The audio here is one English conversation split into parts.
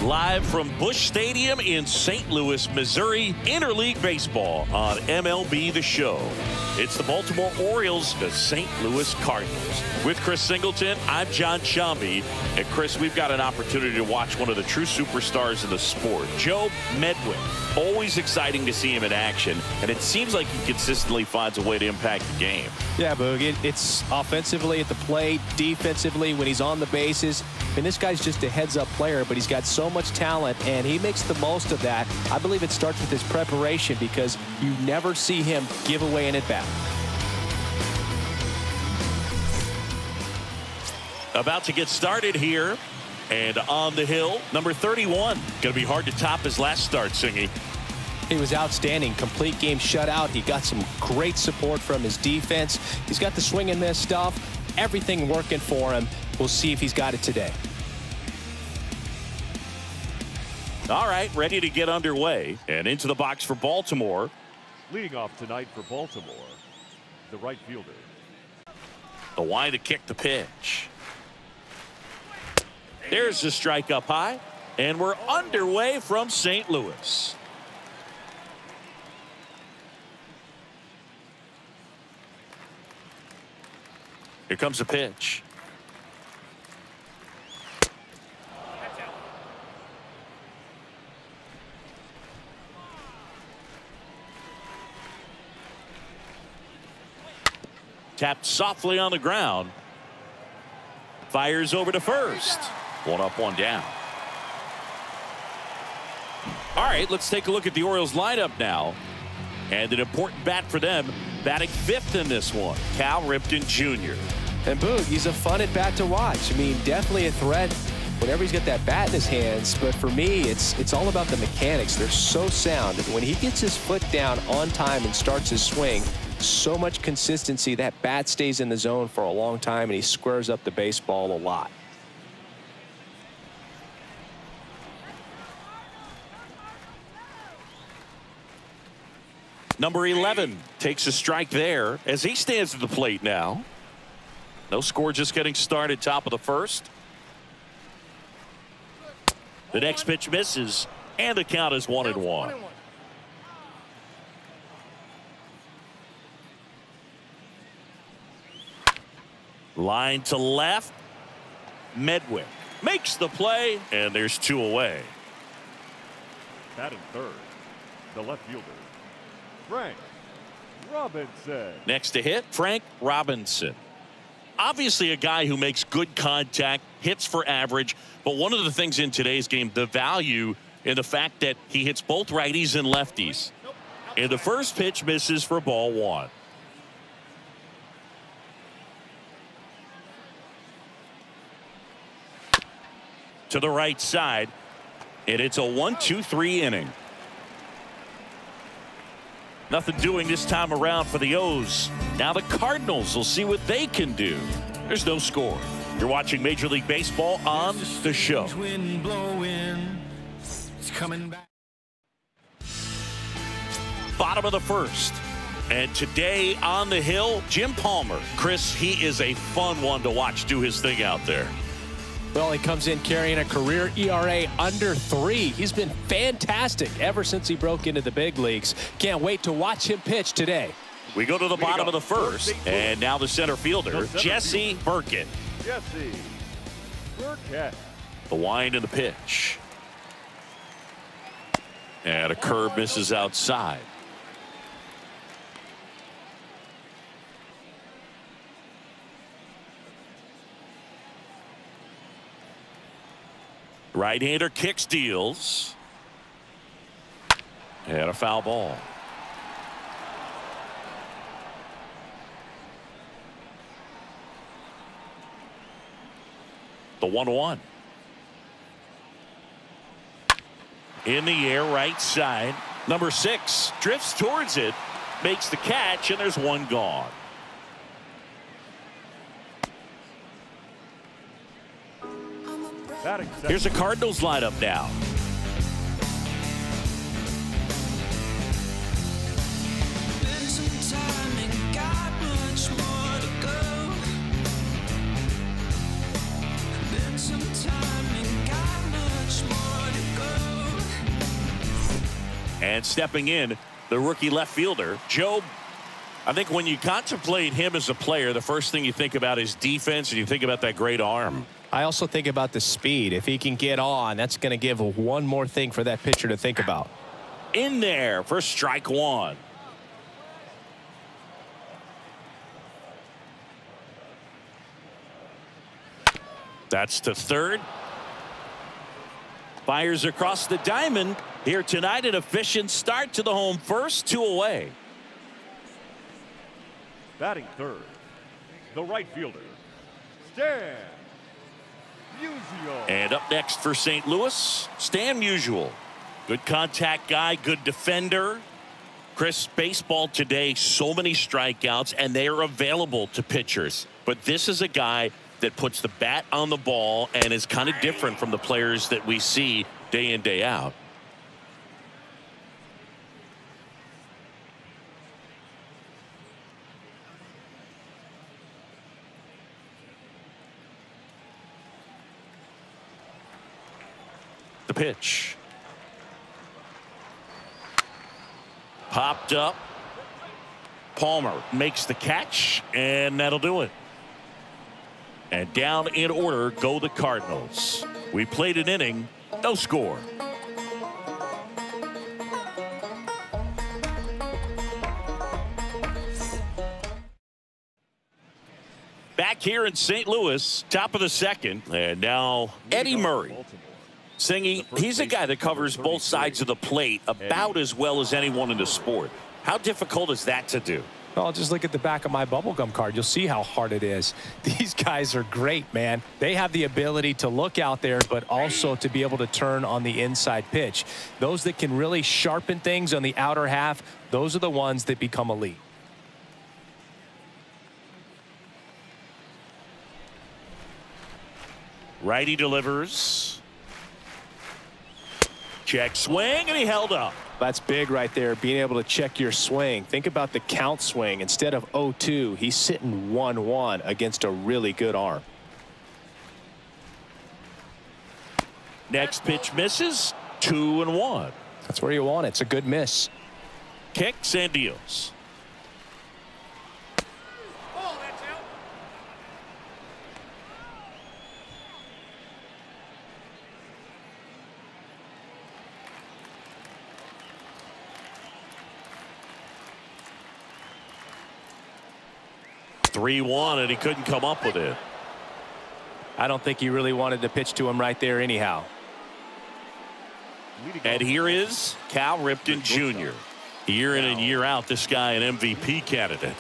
Live from Busch Stadium in St. Louis, Missouri, Interleague Baseball on MLB The Show. It's the Baltimore Orioles, the St. Louis Cardinals. With Chris Singleton, I'm John Shambi. And Chris, we've got an opportunity to watch one of the true superstars in the sport, Joe Medwick. Always exciting to see him in action, and it seems like he consistently finds a way to impact the game. Yeah, Boog, it's offensively at the plate, defensively when he's on the bases. I mean, this guy's just a heads-up player, but he's got so much talent, and he makes the most of that. I believe it starts with his preparation because you never see him give away an at-bat. About to get started here. And on the hill, number 31. Going to be hard to top his last start, Singy. He was outstanding. Complete game shutout. He got some great support from his defense. He's got the swing and miss stuff. Everything working for him. We'll see if he's got it today. All right, ready to get underway. And into the box for Baltimore. Leading off tonight for Baltimore, the right fielder. The wind to kick the pitch. There's the strike up high, and we're underway from St. Louis. Here comes the pitch. Tapped softly on the ground. Fires over to first. One up, one down. All right, let's take a look at the Orioles lineup now. And an important bat for them, batting fifth in this one, Cal Ripken Jr. And Boog, he's a fun at bat to watch. I mean, definitely a threat whenever he's got that bat in his hands. But for me, it's all about the mechanics. They're so sound. When he gets his foot down on time and starts his swing, so much consistency, that bat stays in the zone for a long time, and he squares up the baseball a lot. Number 11 takes a strike there as he stands at the plate now. No score, just getting started, top of the first. The next pitch misses, and the count is 1-1. Line to left. Medwick makes the play, and there's two away. Batting third, the left fielder, Frank Robinson. Next to hit, Frank Robinson. Obviously a guy who makes good contact, hits for average, but one of the things in today's game, the value in the fact that he hits both righties and lefties. And the first pitch misses for ball one. To the right side, and it's a 1-2-3 inning. Nothing doing this time around for the O's. Now the Cardinals will see what they can do. There's no score. You're watching Major League Baseball on The Show. Bottom of the first. And today on the hill, Jim Palmer. Chris, he is a fun one to watch do his thing out there. Well, he comes in carrying a career ERA under 3. He's been fantastic ever since he broke into the big leagues. Can't wait to watch him pitch today. We go to the bottom of the first, and now the center fielder, Jesse Burkett. Jesse Burkett. The wind and the pitch. And a curve misses outside. Right-hander kicks, deals. And a foul ball. The 1-1. In the air, right side. Number 6 drifts towards it, makes the catch, and there's one gone. Here's the Cardinals lineup now. And stepping in, the rookie left fielder, Joe. I think when you contemplate him as a player, the first thing you think about is defense, and you think about that great arm. I also think about the speed. If he can get on, that's going to give one more thing for that pitcher to think about. In there for strike one. That's to third. Fires across the diamond. Here tonight, an efficient start to the home first, 2 away. Batting third, the right fielder, Stan Musial. And up next for St. Louis, Stan Musial. Good contact guy, good defender. Chris, baseball today, so many strikeouts, and they are available to pitchers. But this is a guy that puts the bat on the ball and is kind of different from the players that we see day in, day out. The pitch. Popped up. Palmer makes the catch, and that'll do it. And down in order go the Cardinals. We played an inning, no score. Back here in St. Louis, top of the second, and now Eddie Murray. Singy, he's a guy that covers both sides of the plate about as well as anyone in the sport. How difficult is that to do? Well, just look at the back of my bubblegum card. You'll see how hard it is. These guys are great, man. They have the ability to look out there, but also to be able to turn on the inside pitch. Those that can really sharpen things on the outer half, those are the ones that become elite. Righty delivers. Check swing, and he held up. That's big right there, being able to check your swing. Think about the count swing. Instead of 0-2, he's sitting 1-1 against a really good arm. Next pitch misses, 2-1. That's where you want it. It's a good miss. Kicks and deals. (3-1), and he couldn't come up with it. I don't think he really wanted to pitch to him right there anyhow. And here is Cal Ripken Jr. Year in and year out, this guy an MVP candidate.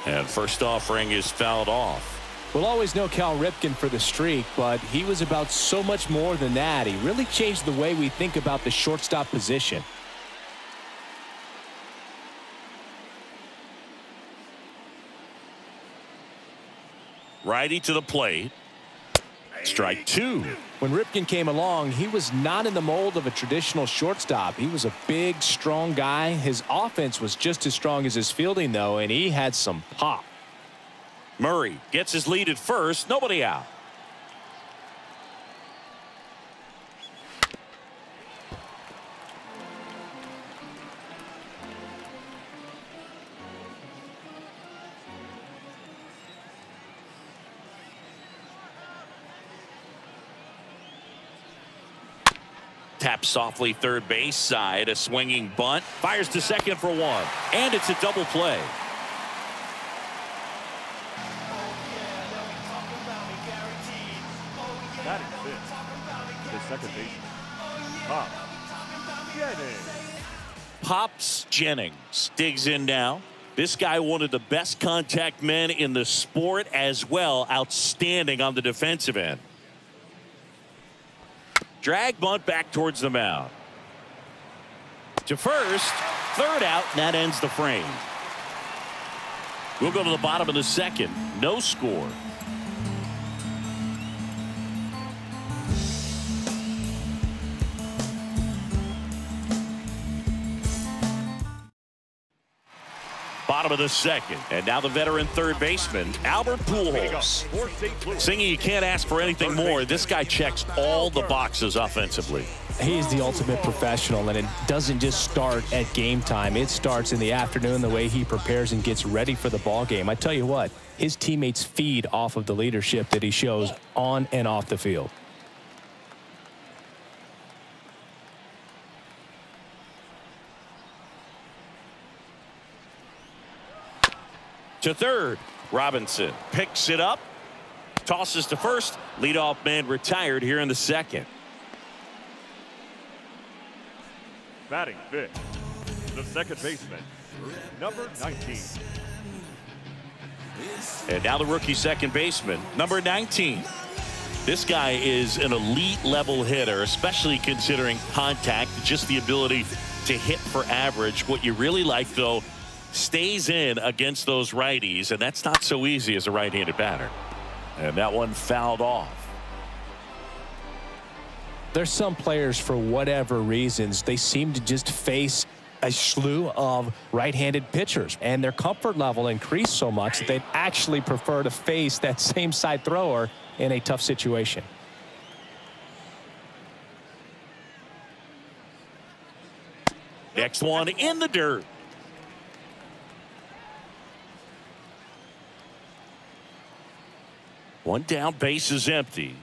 And first offering is fouled off. We'll always know Cal Ripken for the streak, but he was about so much more than that. He really changed the way we think about the shortstop position. Righty to the plate. Strike two. When Ripken came along, he was not in the mold of a traditional shortstop. He was a big, strong guy. His offense was just as strong as his fielding, though, and he had some pop. Murray gets his lead at first. Nobody out. Taps softly third base side. A swinging bunt. Fires to second for one. And it's a double play. That is it. The second baseman, Pops Jennings. Pops Jennings digs in now. This guy, one of the best contact men in the sport as well. Outstanding on the defensive end. Drag bunt back towards the mound. To first, third out, and that ends the frame. We'll go to the bottom of the second. No score. Bottom Bottom of the second. And now the veteran third baseman, Albert Pujols. Singy, you can't ask for anything more. This guy checks all the boxes offensively. He's the ultimate professional, and it doesn't just start at game time. It starts in the afternoon, the way he prepares and gets ready for the ball game. I tell you what, his teammates feed off of the leadership that he shows on and off the field. To third, Robinson picks it up, tosses to first. Leadoff man retired here in the second. Batting fifth, the second baseman, number 19. And now the rookie second baseman, number 19. This guy is an elite level hitter, especially considering contact, just the ability to hit for average. What you really like, though, stays in against those righties, and that's not so easy as a right-handed batter. And that one fouled off. There's some players, for whatever reasons, they seem to just face a slew of right-handed pitchers, and their comfort level increased so much that they'd actually prefer to face that same side thrower in a tough situation. Next one in the dirt. One down, base is empty.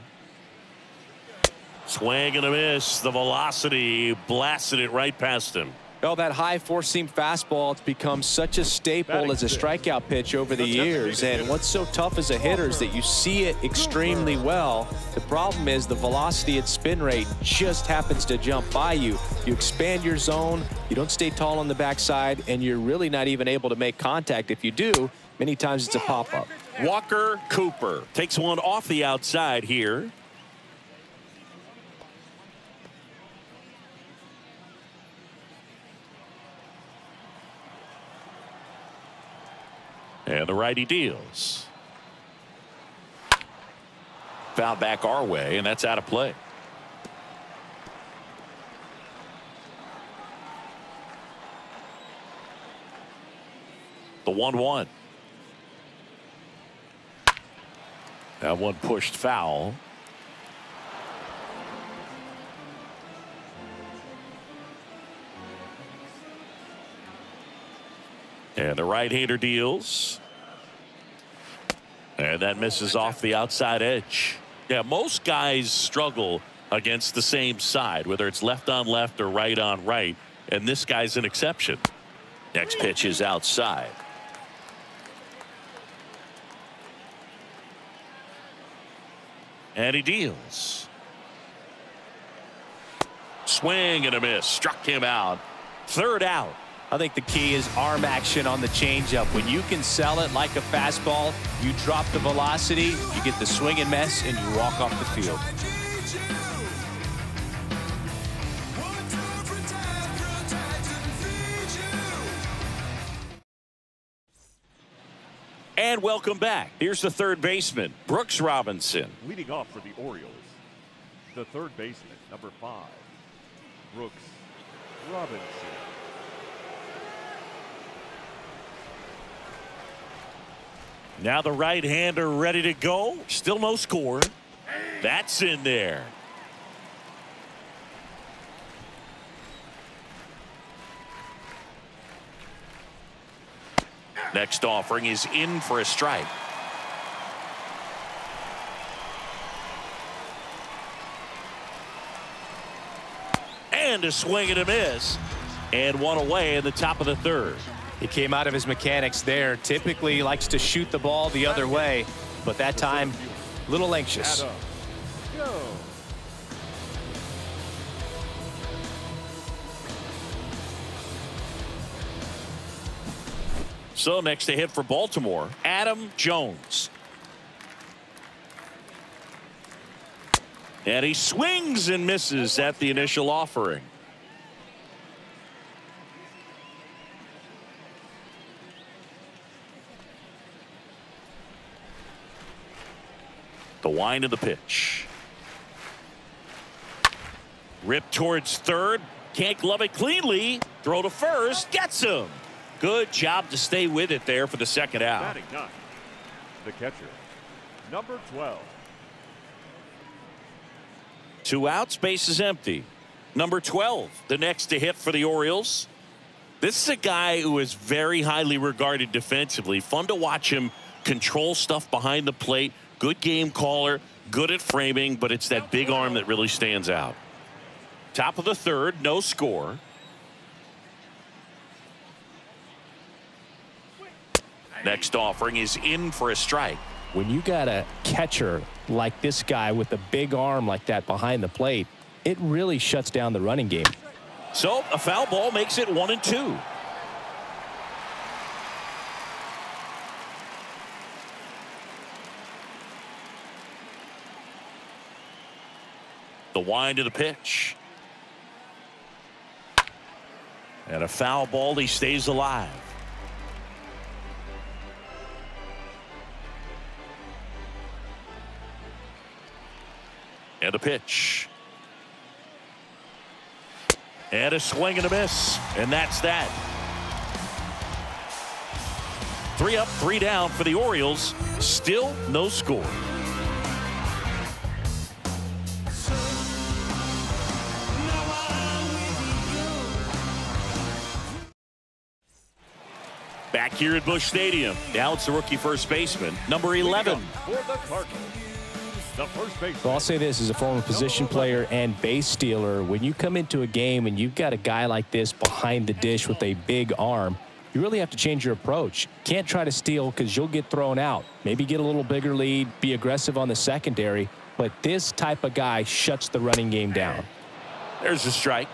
Swing and a miss. The velocity blasted it right past him. Well, that high four-seam fastball, it's become such a staple as a strikeout pitch over the years. And what's so tough as a hitter is that you see it extremely well. The problem is the velocity and spin rate just happens to jump by you. You expand your zone, you don't stay tall on the backside, and you're really not even able to make contact. If you do, many times it's a pop-up. Walker Cooper takes one off the outside here. And the righty deals. Foul back our way, and that's out of play. The 1-1. That one pushed foul. And the right-hander deals. And that misses off the outside edge. Yeah, most guys struggle against the same side, whether it's left on left or right on right. And this guy's an exception. Next pitch is outside. And he deals. Swing and a miss. Struck him out. Third out. I think the key is arm action on the changeup. When you can sell it like a fastball, you drop the velocity, you get the swing and miss, and you walk off the field. And welcome back. Here's the third baseman, Brooks Robinson. Leading off for the Orioles, the third baseman, number 5, Brooks Robinson. Now the right-hander ready to go. Still no score. That's in there. Next offering is in for a strike. And a swing and a miss. And one away in the top of the third. He came out of his mechanics there. Typically he likes to shoot the ball the other way, but that time a little anxious. So next to hit for Baltimore, Adam Jones. And he swings and misses at the initial offering. The wind of the pitch. Rip towards third. Can't glove it cleanly. Throw to first. Gets him. Good job to stay with it there for the second out. Batting ninth, the catcher, number 12. 2 outs, base is empty. Number 12, the next to hit for the Orioles. This is a guy who is very highly regarded defensively. Fun to watch him control stuff behind the plate. Good game caller, good at framing, but it's that big arm that really stands out. Top of the third, no score. Next offering is in for a strike. When you got a catcher like this guy with a big arm like that behind the plate, it really shuts down the running game. So a foul ball makes it 1-2. The wind of the pitch. And a foul ball. He stays alive. And a pitch. And a swing and a miss. And that's that. 3 up, 3 down for the Orioles. Still no score. Back here at Busch Stadium. Now it's the rookie first baseman, number 11. For the Cardinals, the first baseman. Well, I'll say this as a former position player and base stealer. When you come into a game and you've got a guy like this behind the dish with a big arm, you really have to change your approach. Can't try to steal because you'll get thrown out. Maybe get a little bigger lead, be aggressive on the secondary. But this type of guy shuts the running game down. There's a strike.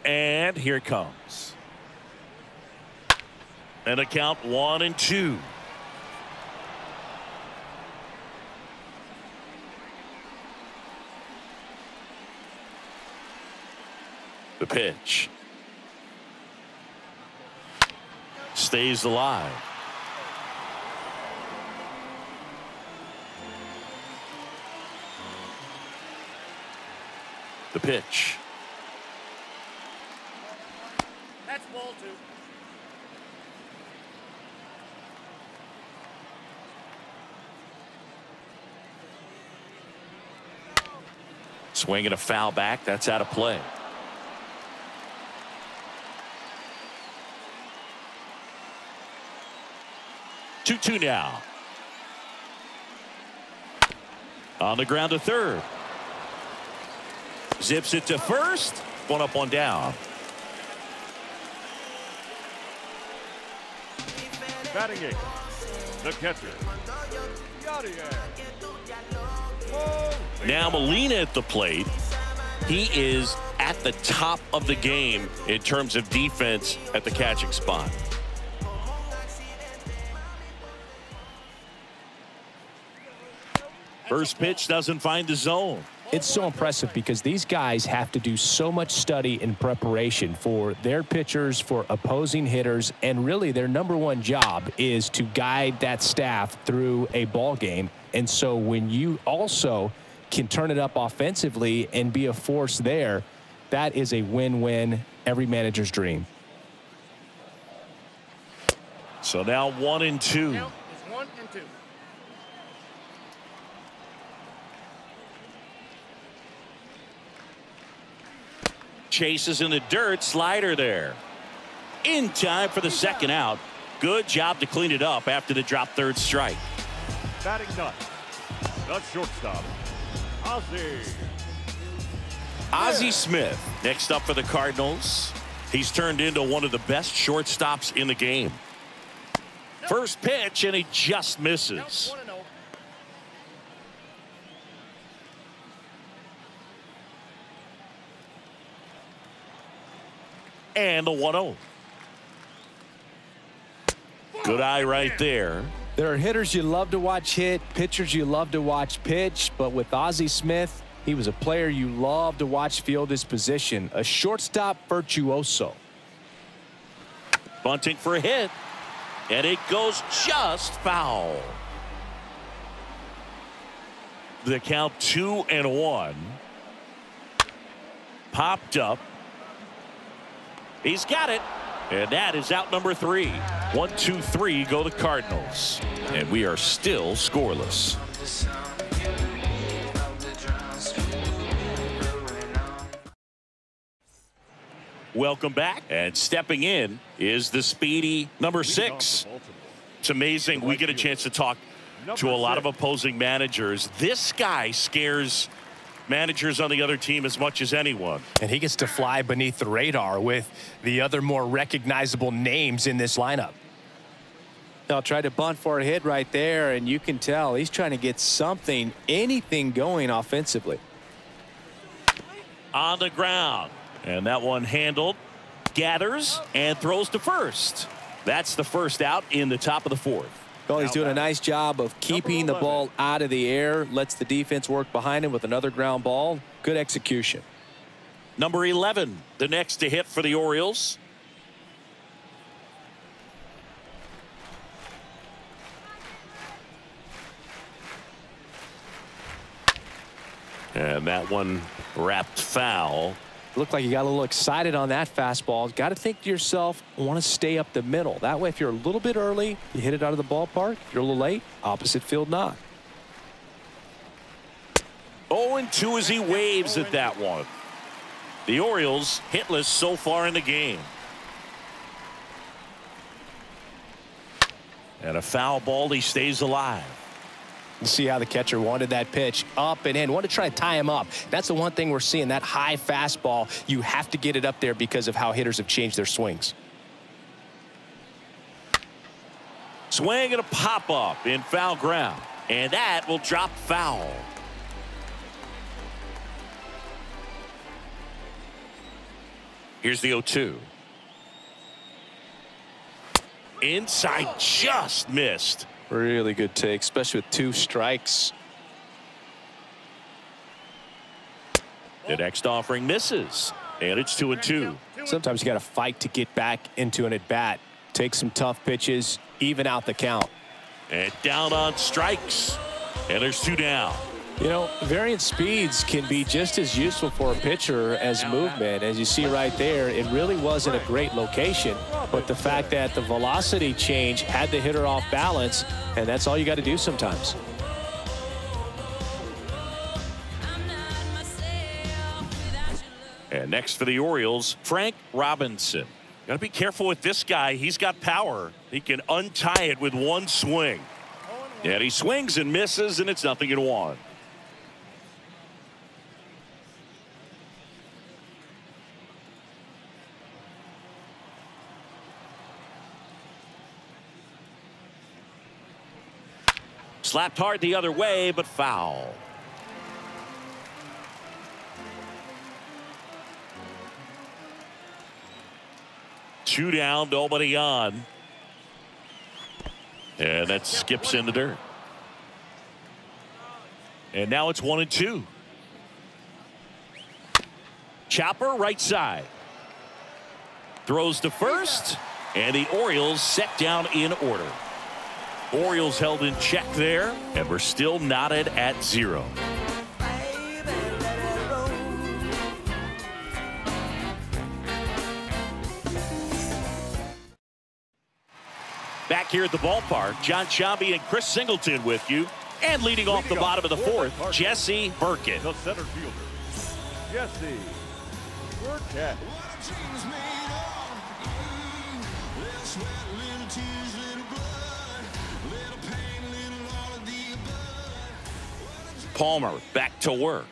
And here it comes. And a count 1-2. The pitch. Stays alive. The pitch. That's ball 2. Swing and a foul back. That's out of play. Two now. On the ground to third. Zips it to first. 1 up, 1 down. Batting eighth, the catcher, Yadier. Now Molina at the plate. He is at the top of the game in terms of defense at the catching spot. First pitch doesn't find the zone. It's so impressive because these guys have to do so much study and preparation for their pitchers, for opposing hitters, and really their #1 job is to guide that staff through a ball game. And so when you also can turn it up offensively and be a force there, that is a win-win, every manager's dream. So now 1-2. Count is 1-2. Chases in the dirt. Slider there. In time for the second out. Good job to clean it up after the drop third strike. Batting ninth, the shortstop, Ozzie Smith next up for the Cardinals. He's turned into one of the best shortstops in the game. First pitch, and he just misses. And the 1-0. Good eye right there. There are hitters you love to watch hit, pitchers you love to watch pitch, but with Ozzie Smith, he was a player you love to watch field his position, a shortstop virtuoso. Bunting for a hit, and it goes just foul. The count 2-1. Popped up, He's got it. And that is out number 3. 1, 2, 3 go the Cardinals. And we are still scoreless. Welcome back. And stepping in is the speedy number 6. It's amazing. We get a chance to talk to a lot of opposing managers. This guy scares managers on the other team as much as anyone. And he gets to fly beneath the radar with the other more recognizable names in this lineup. They'll try to bunt for a hit right there, and you can tell he's trying to get something, anything going offensively. On the ground. And that one handled. Gathers and throws to first. That's the first out in the top of the 4th. Well, he's doing a nice job of keeping the ball out of the air, lets the defense work behind him with another ground ball. Good execution. Number 11, the next to hit for the Orioles. And that one wrapped foul. Looked like you got a little excited on that fastball. Got to think to yourself, want to stay up the middle. That way, if you're a little bit early, you hit it out of the ballpark. If you're a little late, opposite field knock. 0-2 as he waves at that one. The Orioles hitless so far in the game. And a foul ball, he stays alive. You see how the catcher wanted that pitch up and in. Wanted to try to tie him up. That's the one thing we're seeing, that high fastball. You have to get it up there because of how hitters have changed their swings. Swing and a pop-up in foul ground. And that will drop foul. Here's the 0-2. Inside, just missed. Really good take, especially with 2 strikes. The next offering misses. And it's 2-2. Sometimes you got to fight to get back into an at-bat. Take some tough pitches, even out the count. And down on strikes. And there's 2 down. You know, variant speeds can be just as useful for a pitcher as movement. As you see right there, it really wasn't a great location, but the fact that the velocity change had the hitter off balance, and that's all you got to do sometimes. And next for the Orioles, Frank Robinson. Got to be careful with this guy. He's got power. He can untie it with one swing. And he swings and misses, and it's 0-1. Slapped hard the other way, but foul. Two down, nobody on. And that skips in the dirt. And now it's 1-2. Chopper right side. Throws to first. And the Orioles set down in order. Orioles held in check there. And we're still knotted at 0. Back here at the ballpark, John Chambi and Chris Singleton with you. And leading off the bottom of the 4th, Jesse Burkett. The center fielder, Jesse Burkett. Palmer back to work.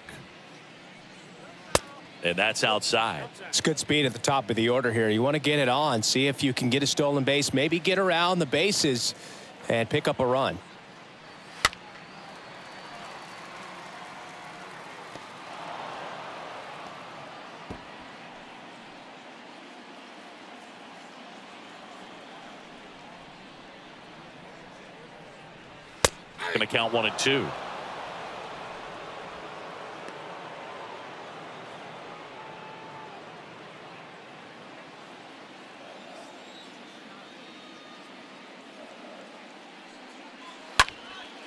And that's outside. It's good speed at the top of the order here. You want to get it on, see if you can get a stolen base, maybe get around the bases and pick up a run. Going to count 1-2.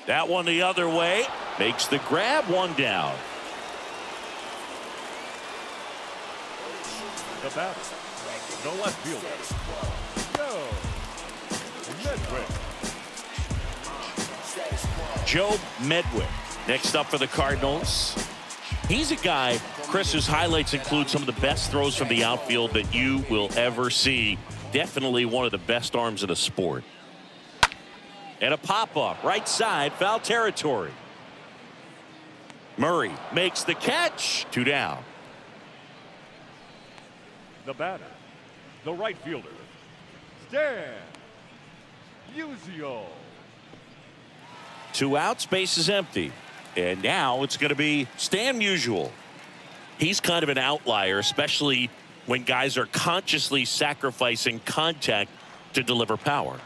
That one the other way. Makes the grab, 1 down. The batter, the left fielder, Joe Medwick, next up for the Cardinals. He's a guy, Chris, whose highlights include some of the best throws from the outfield that you will ever see. Definitely one of the best arms in the sport. And a pop-up, right side, foul territory. Murray makes the catch. 2 down. The batter, the right fielder, Stan Musial. 2 outs, base is empty. And now it's going to be Stan Musial. He's kind of an outlier, especially when guys are consciously sacrificing contact to deliver power.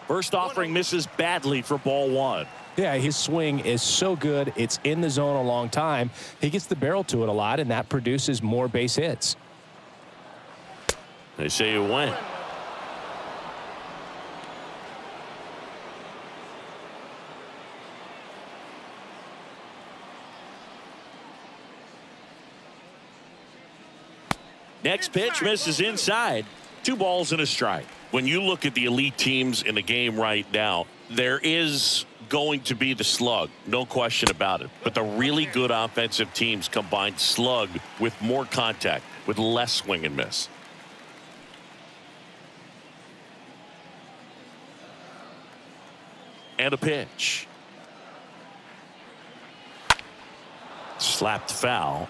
First offering misses badly for ball 1. Yeah, his swing is so good. It's in the zone a long time. He gets the barrel to it a lot, and that produces more base hits. They say you win. Next pitch misses inside. 2 balls and a strike. When you look at the elite teams in the game right now, there is going to be the slug, no question about it. But the really good offensive teams combine slug with more contact, with less swing and miss. And a pitch. Slapped foul.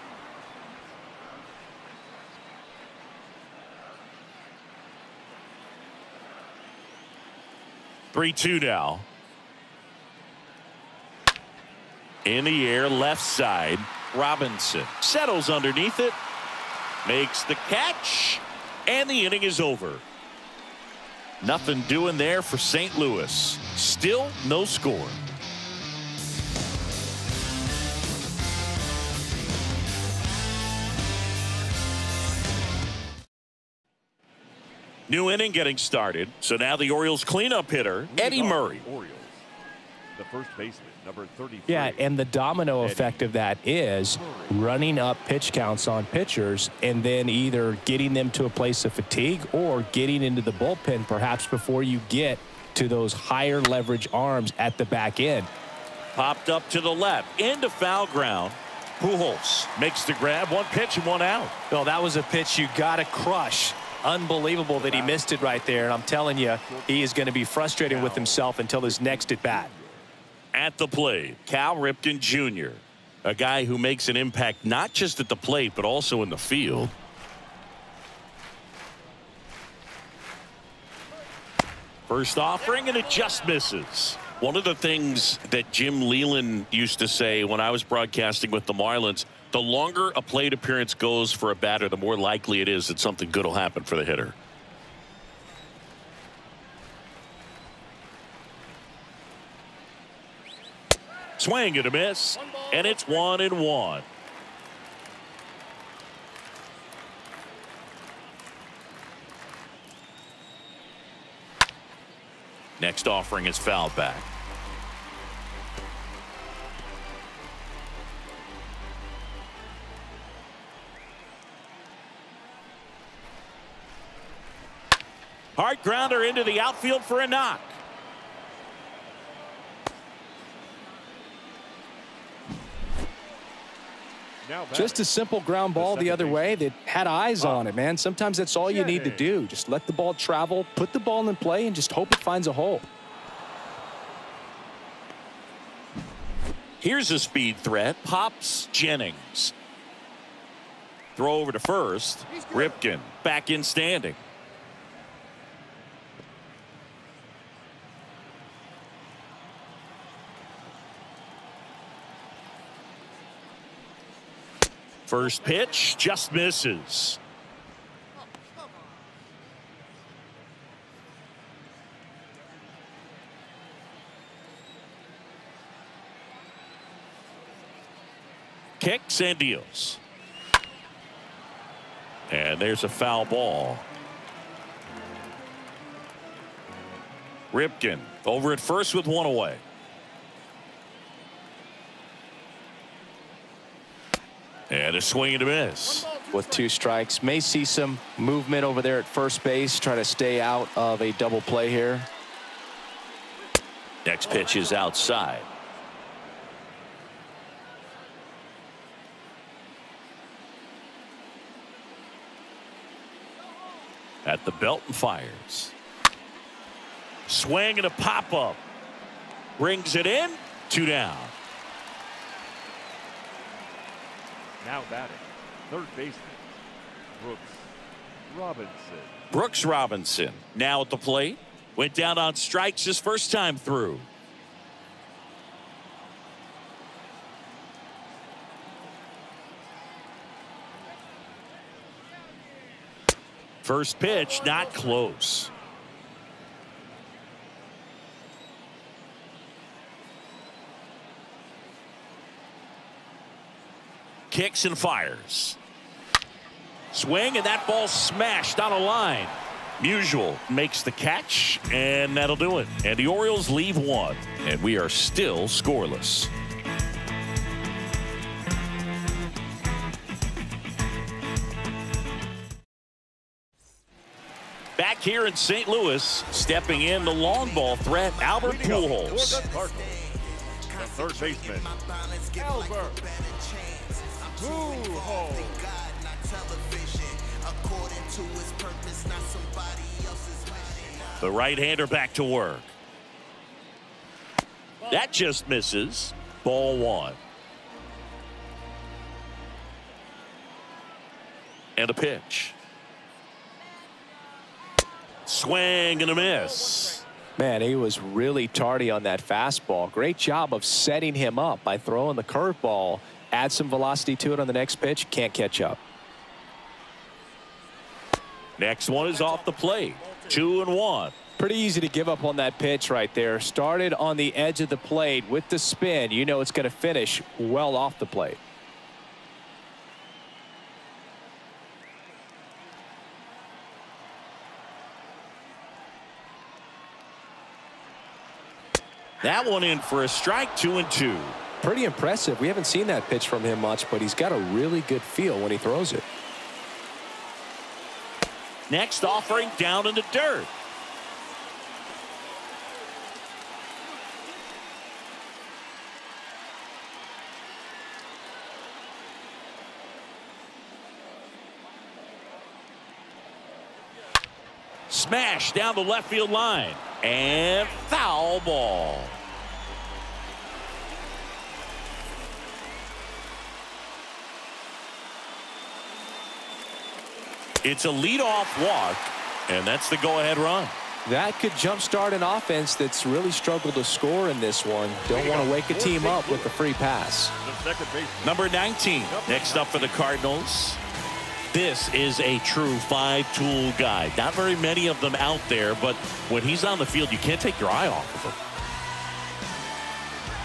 Three-2 now. In the air, left side. Robinson settles underneath it. Makes the catch. And the inning is over. Nothing doing there for St. Louis. Still no score. New inning getting started. So now the Orioles cleanup hitter, Eddie Murray. Orioles, the first baseman, number 33. Yeah, and the domino effect of that is running up pitch counts on pitchers and then either getting them to a place of fatigue or getting into the bullpen perhaps before you get to those higher leverage arms at the back end. Popped up to the left, into foul ground. Pujols makes the grab, 1 pitch and 1 out. Well, that was a pitch you got to crush. Unbelievable that he missed it right there. And I'm telling you, he is going to be frustrated with himself until his next at bat. At the plate, Cal Ripken Jr., a guy who makes an impact not just at the plate but also in the field. First offering, and it just misses. One of the things that Jim Leland used to say when I was broadcasting with the Marlins, the longer a plate appearance goes for a batter, the more likely it is that something good will happen for the hitter. Swing and a miss, and it's 1-1. Next offering is fouled back. Hard grounder into the outfield for a knock. Just a simple ground ball the other way that had eyes on it, man. Sometimes that's all you need to do. Just let the ball travel, put the ball in play, and just hope it finds a hole. Here's a speed threat. Pops Jennings. Throw over to first. Ripken back in standing. First pitch just misses. Kicks and deals. And there's a foul ball. Ripken over at first with 1 away. And a swing and a miss. With 2 strikes, may see some movement over there at first base, try to stay out of a double play here. Next pitch is outside. At the belt and fires. Swing and a pop up. Brings it in. 2 down. Now batting, third baseman, Brooks Robinson. Brooks Robinson now at the plate. Went down on strikes his first time through. First pitch, not close. Kicks and fires. Swing, and that ball smashed on a line. Musial makes the catch, and that'll do it. And the Orioles leave 1, and we are still scoreless. Back here in St. Louis, stepping in the long ball threat, Albert Pujols. The third baseman, Albert Pujols. The right-hander back to work. That just misses. Ball 1. And a pitch. Swing and a miss. Man, he was really tardy on that fastball. Great job of setting him up by throwing the curveball. Add some velocity to it on the next pitch. Can't catch up. Next one is off the plate. 2-1. Pretty easy to give up on that pitch right there. Started on the edge of the plate with the spin. You know it's going to finish well off the plate. That one in for a strike. 2-2. Pretty impressive. We haven't seen that pitch from him much, but he's got a really good feel when he throws it. Next offering down in the dirt. Smash down the left field line. And foul ball. It's a leadoff walk, and that's the go-ahead run. That could jumpstart an offense that's really struggled to score in this one. Don't want to wake a team up with a free pass. The second baseman, Number 19, next up for the Cardinals. This is a true 5-tool guy. Not very many of them out there, but when he's on the field, you can't take your eye off of him.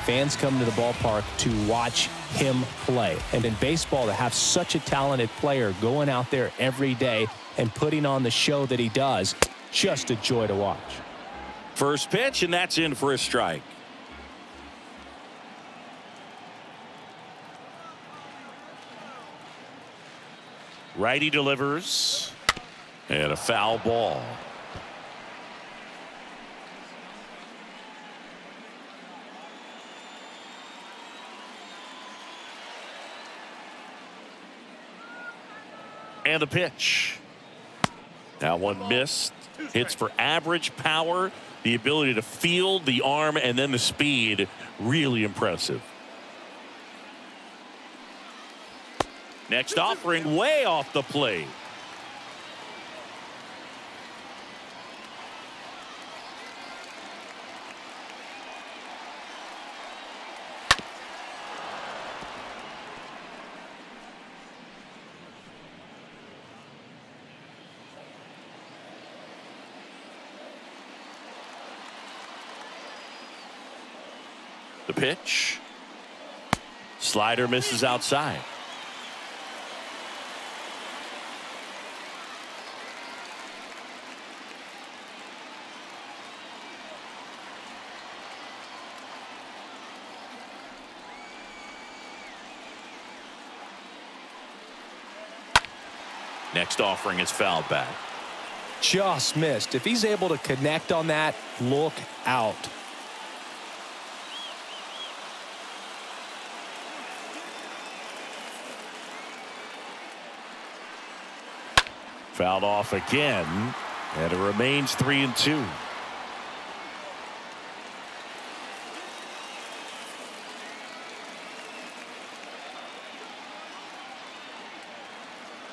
Fans come to the ballpark to watch him play. And in baseball, to have such a talented player going out there every day and putting on the show that he does, just a joy to watch. First pitch, and that's in for a strike. Righty delivers, and a foul ball. And a pitch. That one missed. Hits for average power, the ability to field, the arm, and then the speed. Really impressive. Next offering way off the plate. The pitch. Slider misses outside. Next offering is fouled back. Just missed. If he's able to connect on that, look out. Fouled off again, and it remains 3-2.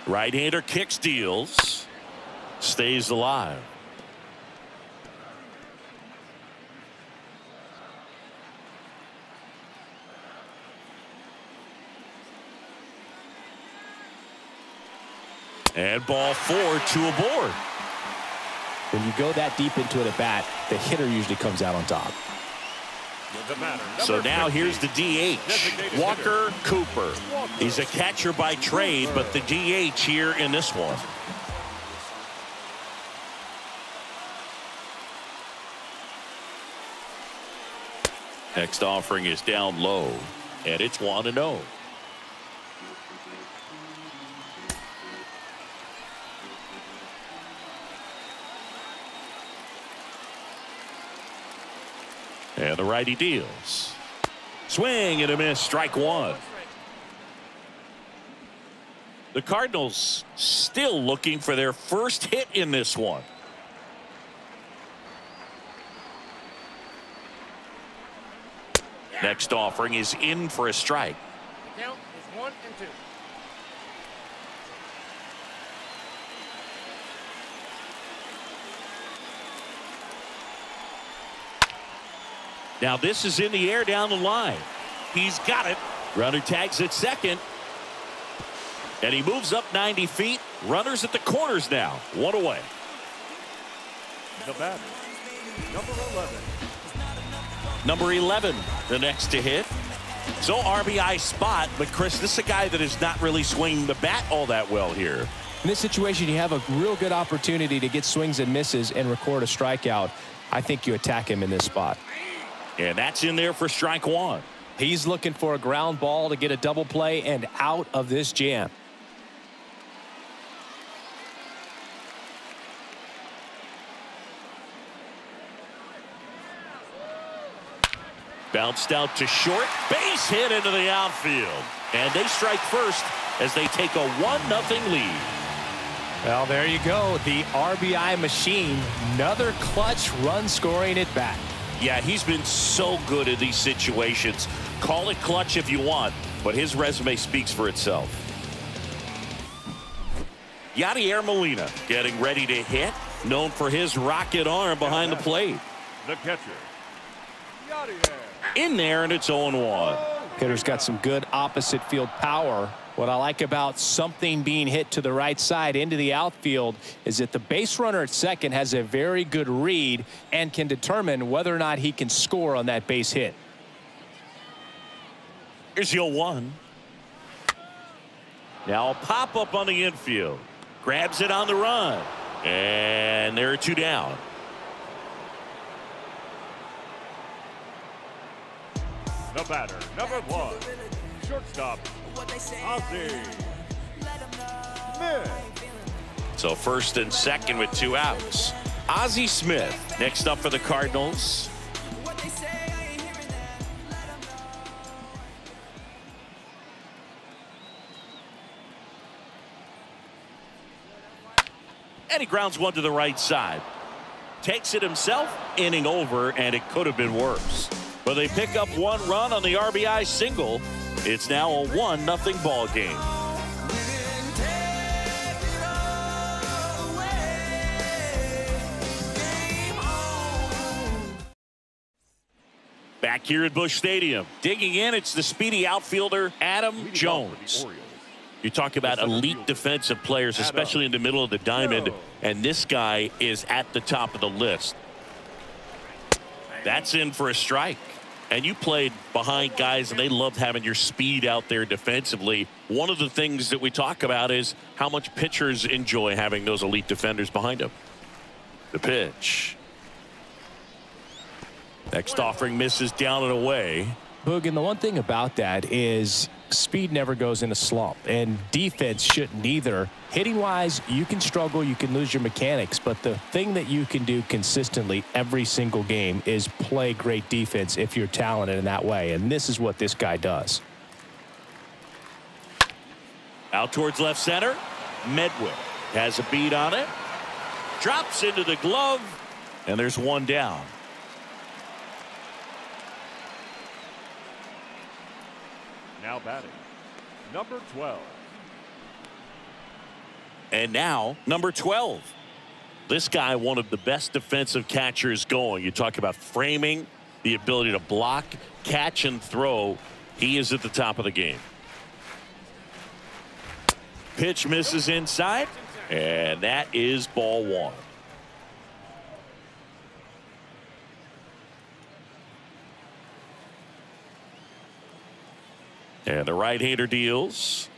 Right-hander kicks, deals, stays alive. And ball 4, 2 aboard. When you go that deep into it at bat, the hitter usually comes out on top. So now here's the DH, Walker Cooper. He's a catcher by trade, but the DH here in this one. Next offering is down low, and it's 1-0. And the righty deals. Swing and a miss, strike one. The Cardinals still looking for their first hit in this one. Next offering is in for a strike. The count is 1-2. Now this is in the air down the line. He's got it. Runner tags at second. And he moves up 90 feet. Runners at the corners now. One away. The batter, number 11. Number 11, the next to hit. So RBI spot, but Chris, this is a guy that is not really swinging the bat all that well here. In this situation, you have a real good opportunity to get swings and misses and record a strikeout. I think you attack him in this spot. And that's in there for strike one. He's looking for a ground ball to get a double play and out of this jam. Bounced out to short. Base hit into the outfield. And they strike first as they take a 1-0 lead. Well, there you go. The RBI machine. Another clutch run scoring at bat. Yeah, he's been so good in these situations. Call it clutch if you want, but his resume speaks for itself. Yadier Molina getting ready to hit, known for his rocket arm behind the plate. The catcher, Yadier. In there, and it's 0-1. Hitter's got some good opposite field power. What I like about something being hit to the right side into the outfield is that the base runner at second has a very good read and can determine whether or not he can score on that base hit. Here's your 1. Now a pop up on the infield. Grabs it on the run. And there are 2 down. The batter, number 1, shortstop, Ozzie Smith. So first and second with 2 outs. Ozzie Smith next up for the Cardinals. And he grounds one to the right side. Takes it himself, inning over, and it could have been worse. But they pick up 1 run on the RBI single. It's now a 1-0 ball game. Back here at Busch Stadium, digging in, it's the speedy outfielder Adam Jones. You talk about elite defensive players, especially in the middle of the diamond, and this guy is at the top of the list. That's in for a strike. And you played behind guys, and they loved having your speed out there defensively. One of the things that we talk about is how much pitchers enjoy having those elite defenders behind them. The pitch. Next offering misses down and away. Boog, and the one thing about that is speed never goes in a slump, and defense shouldn't either. Hitting-wise, you can struggle, you can lose your mechanics, but the thing that you can do consistently every single game is play great defense if you're talented in that way, and this is what this guy does. Out towards left center. Medwick has a beat on it. Drops into the glove, and there's one down. Now batting, number 12. And now, number 12. This guy, one of the best defensive catchers going. You talk about framing, the ability to block, catch, and throw. He is at the top of the game. Pitch misses inside, and that is ball one. And the right-hander deals.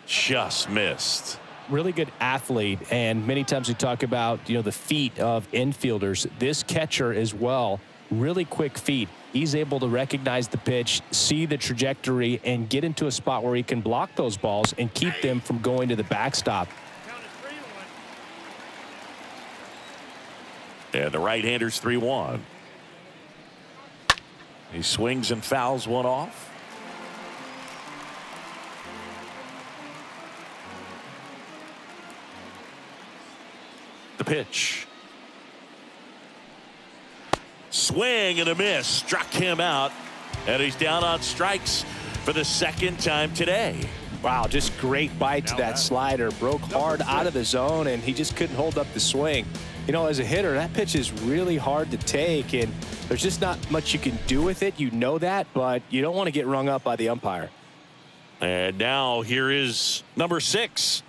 Just missed. Really good athlete, and many times we talk about, you know, the feet of infielders. This catcher as well, really quick feet. He's able to recognize the pitch, see the trajectory, and get into a spot where he can block those balls and keep them from going to the backstop. And the right-hander's 3-1. He swings and fouls one off. The pitch. Swing and a miss. Struck him out. And he's down on strikes for the second time today. Wow, just great bite to that slider. Broke hard out of the zone, and he just couldn't hold up the swing. You know, as a hitter, that pitch is really hard to take, and there's just not much you can do with it. You know that, but you don't want to get rung up by the umpire. And now here is number 6.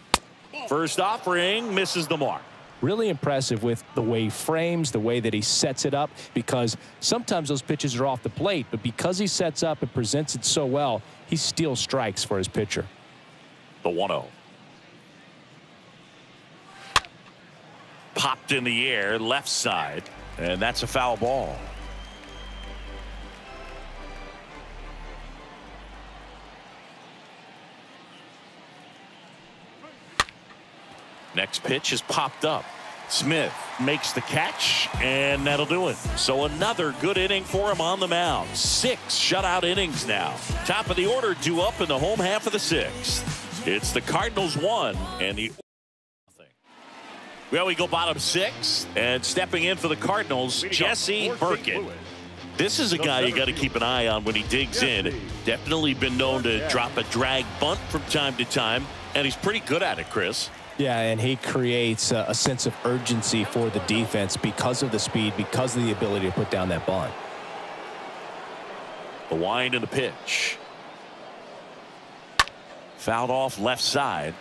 First offering, misses the mark. Really impressive with the way he frames, the way that he sets it up, because sometimes those pitches are off the plate, but because he sets up and presents it so well, he steals strikes for his pitcher. The 1-0. Popped in the air, left side, and that's a foul ball. Next pitch is popped up. Smith makes the catch, and that'll do it. So another good inning for him on the mound. 6 shutout innings now. Top of the order, due up in the home half of the 6th. It's the Cardinals 1 and the well, we go bottom 6, and stepping in for the Cardinals, Jesse Burkett. This is a guy you got to keep an eye on when he digs in. Definitely been known to drop a drag bunt from time to time, and he's pretty good at it, Chris. Yeah, and he creates a sense of urgency for the defense because of the speed, because of the ability to put down that bunt. The wind and the pitch. Fouled off left side.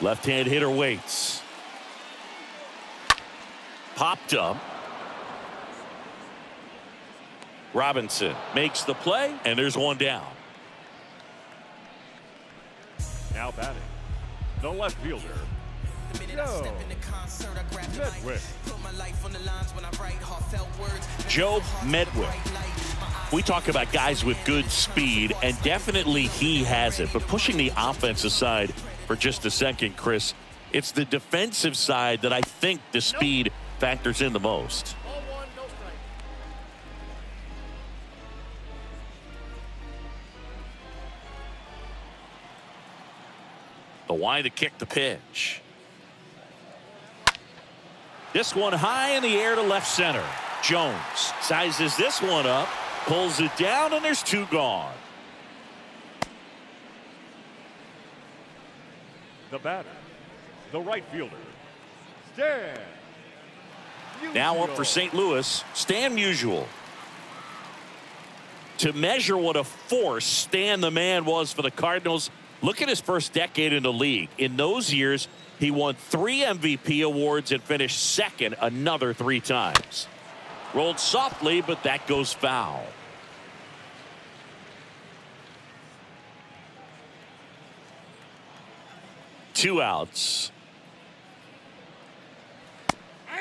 Left-hand hitter waits. Popped up. Robinson makes the play, and there's one down. Now batting, the left fielder, Joe Medwick. We talk about guys with good speed, and definitely he has it. But pushing the offensive side for just a second, Chris, it's the defensive side that I think the speed factors in the most. The wind to kick the pitch. This one high in the air to left center. Jones sizes this one up, pulls it down, and there's 2 gone. the batter, the right fielder, Stan. Now up for St. Louis, Stan Musial. To measure what a force Stan the man was for the Cardinals, look at his first decade in the league. In those years, he won 3 MVP awards and finished second another 3 times. Rolled softly, but that goes foul. Two outs.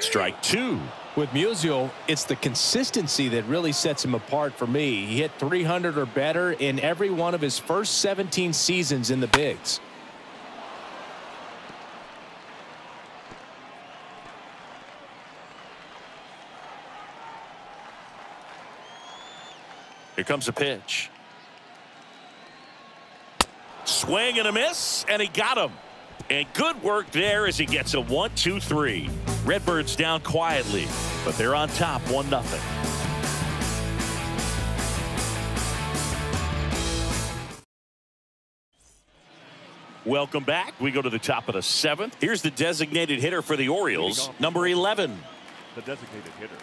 Strike two. With Musial, it's the consistency that really sets him apart for me. He hit 300 or better in every one of his first 17 seasons in the bigs. Here comes a pitch. Swing and a miss, and he got him. And good work there as he gets a 1-2-3. Redbirds down quietly, but they're on top 1-0. Welcome back. We go to the top of the 7th. Here's the designated hitter for the Orioles, number 11. The designated hitter.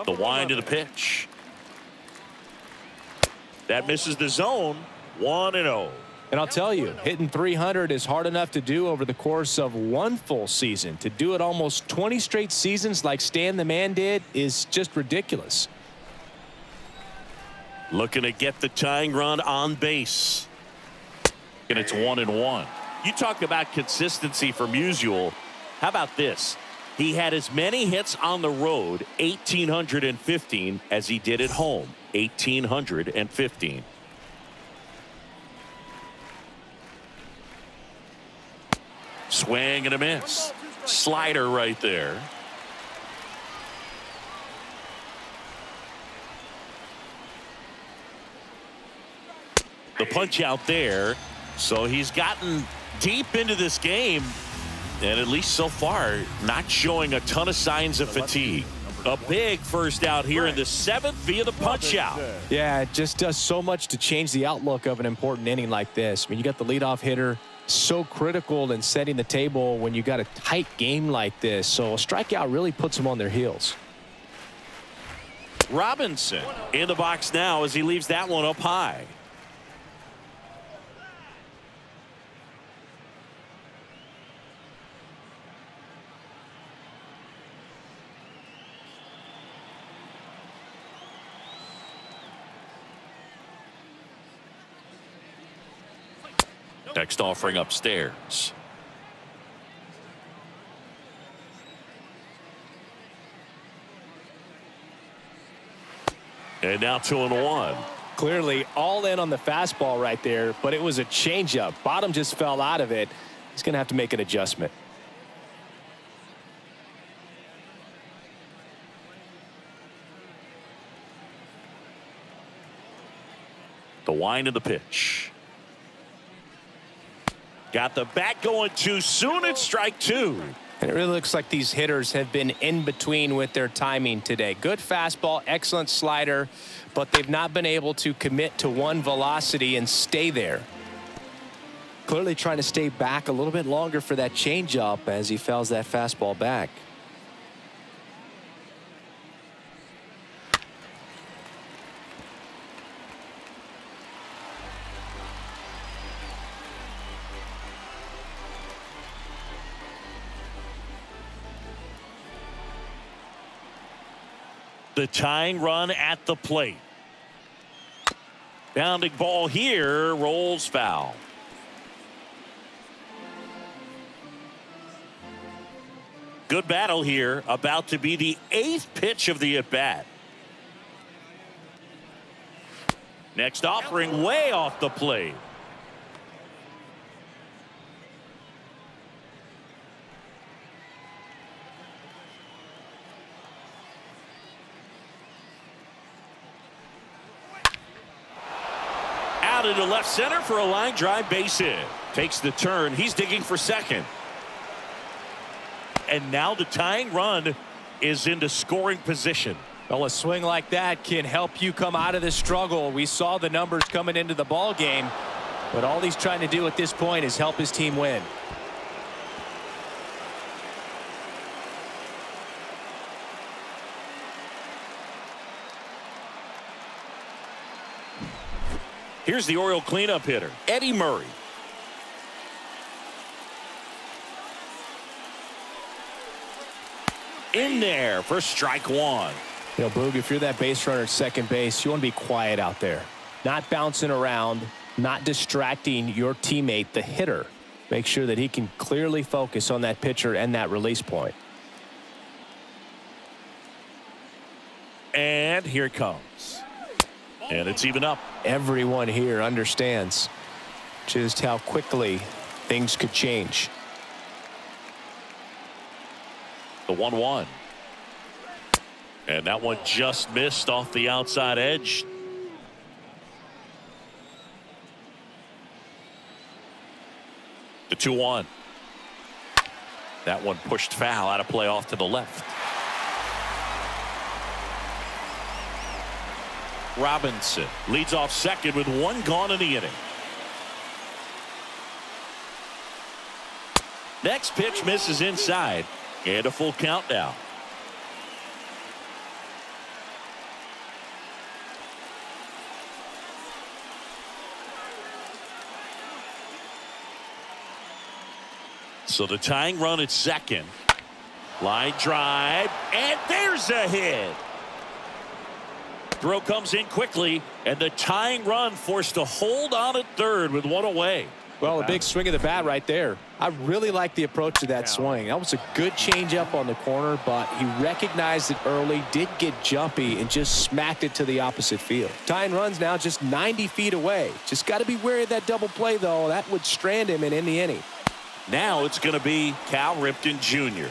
The wind of the pitch. That misses the zone. 1-0. And I'll tell you, hitting 300 is hard enough to do over the course of one full season. To do it almost 20 straight seasons like Stan the Man did is just ridiculous. Looking to get the tying run on base. And it's 1-1. You talk about consistency for Musial. How about this? He had as many hits on the road, 1,815, as he did at home, 1,815. Swing and a miss. Slider right there. The punch out there. So he's gotten deep into this game, and at least so far not showing a ton of signs of fatigue. A big first out here in the 7th via the punch out. Yeah, it just does so much to change the outlook of an important inning like this. I mean, you got the leadoff hitter, so critical in setting the table when you got a tight game like this. So a strikeout really puts them on their heels. Robinson in the box now as he leaves that one up high. Next offering upstairs. And now 2-1. Clearly all in on the fastball right there, but it was a changeup. Bottom just fell out of it. He's going to have to make an adjustment. The wind of the pitch. Got the bat going too soon. It's strike two. And it really looks like these hitters have been in between with their timing today. Good fastball, excellent slider, but they've not been able to commit to one velocity and stay there. Clearly trying to stay back a little bit longer for that changeup as he fouls that fastball back. The tying run at the plate. Bounding ball here, rolls foul. Good battle here, about to be the 8th pitch of the at-bat. Next offering way off the plate. Out into left center for a line drive base hit. Takes the turn. He's digging for second. And now the tying run is into scoring position. Well, a swing like that can help you come out of this struggle. We saw the numbers coming into the ball game, but all he's trying to do at this point is help his team win. Here's the Oriole cleanup hitter, Eddie Murray. In there for strike one. You know, Boog, if you're that base runner at second base, you want to be quiet out there. Not bouncing around, not distracting your teammate, the hitter. Make sure that he can clearly focus on that pitcher and that release point. And here it comes. And it's even up. Everyone here understands just how quickly things could change. The 1-1. And that one just missed off the outside edge. The 2-1. That one pushed foul out of play off to the left. Robinson leads off second with one gone in the inning. Next pitch misses inside, and a full count now. So the tying run at second. Line drive, and there's a hit. Throw comes in quickly, and the tying run forced to hold on at third with one away. Well, a big swing of the bat right there. I really like the approach to that swing. That was a good changeup on the corner, but he recognized it early, did get jumpy, and just smacked it to the opposite field. Tying runs now just 90 feet away. Just got to be wary of that double play, though. That would strand him and end the inning. Now it's going to be Cal Ripken Jr.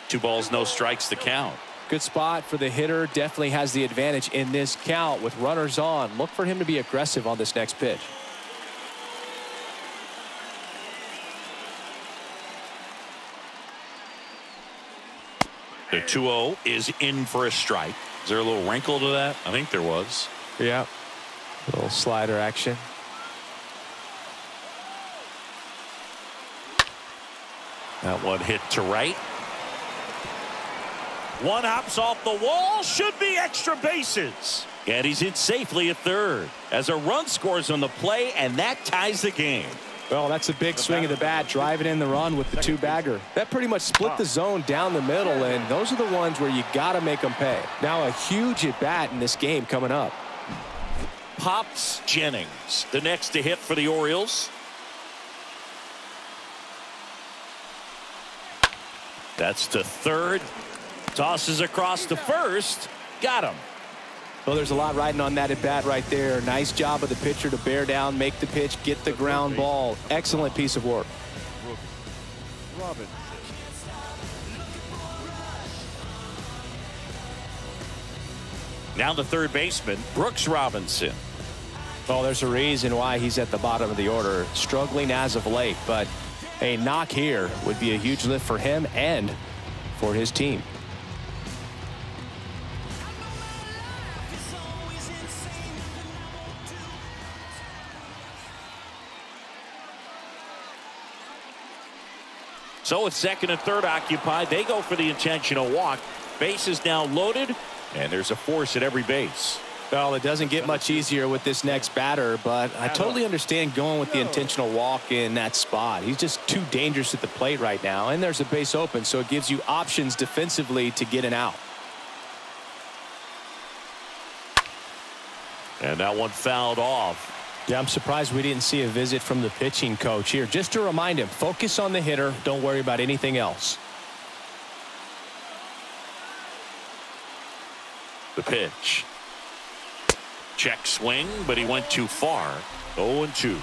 Two balls, no strikes to count. Good spot for the hitter. Definitely has the advantage in this count with runners on. Look for him to be aggressive on this next pitch. The 2-0 is in for a strike. Is there a little wrinkle to that? I think there was. Yeah. A little slider action. That one hit to right. One hops off the wall. Should be extra bases. And he's in safely at third as a run scores on the play, and that ties the game. Well, that's a big swing of the bat, driving in the run with the two-bagger. That pretty much split the zone down the middle, and those are the ones where you got to make them pay. Now a huge at-bat in this game coming up. Pops Jennings, the next to hit for the Orioles. That's to third. Tosses across to first. Got him. Well, there's a lot riding on that at-bat right there. Nice job of the pitcher to bear down, make the pitch, get the ground ball. Excellent piece of work. Robinson. Now the third baseman, Brooks Robinson. Well, there's a reason why he's at the bottom of the order. Struggling as of late, but a knock here would be a huge lift for him and for his team. So with second and third occupied, they go for the intentional walk. Base is now loaded, and there's a force at every base. Well, it doesn't get much easier with this next batter, but I totally understand going with the intentional walk in that spot. He's just too dangerous at the plate right now, and there's a base open, so it gives you options defensively to get an out. And that one fouled off. Yeah, I'm surprised we didn't see a visit from the pitching coach here, just to remind him, focus on the hitter, don't worry about anything else. The pitch. Check swing, but he went too far. 0-2.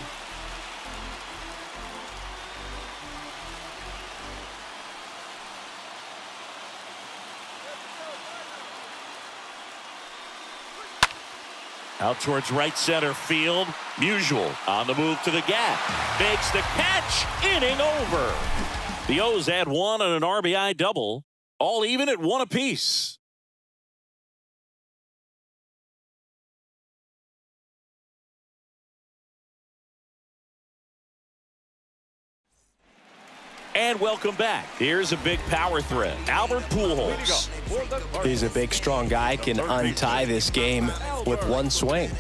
Out towards right center field. Musial on the move to the gap. Makes the catch. Inning over. The O's add one on an RBI double. All even at one apiece. And welcome back. Here's a big power threat. Albert Pujols. He's a big, strong guy, can untie this game with one swing.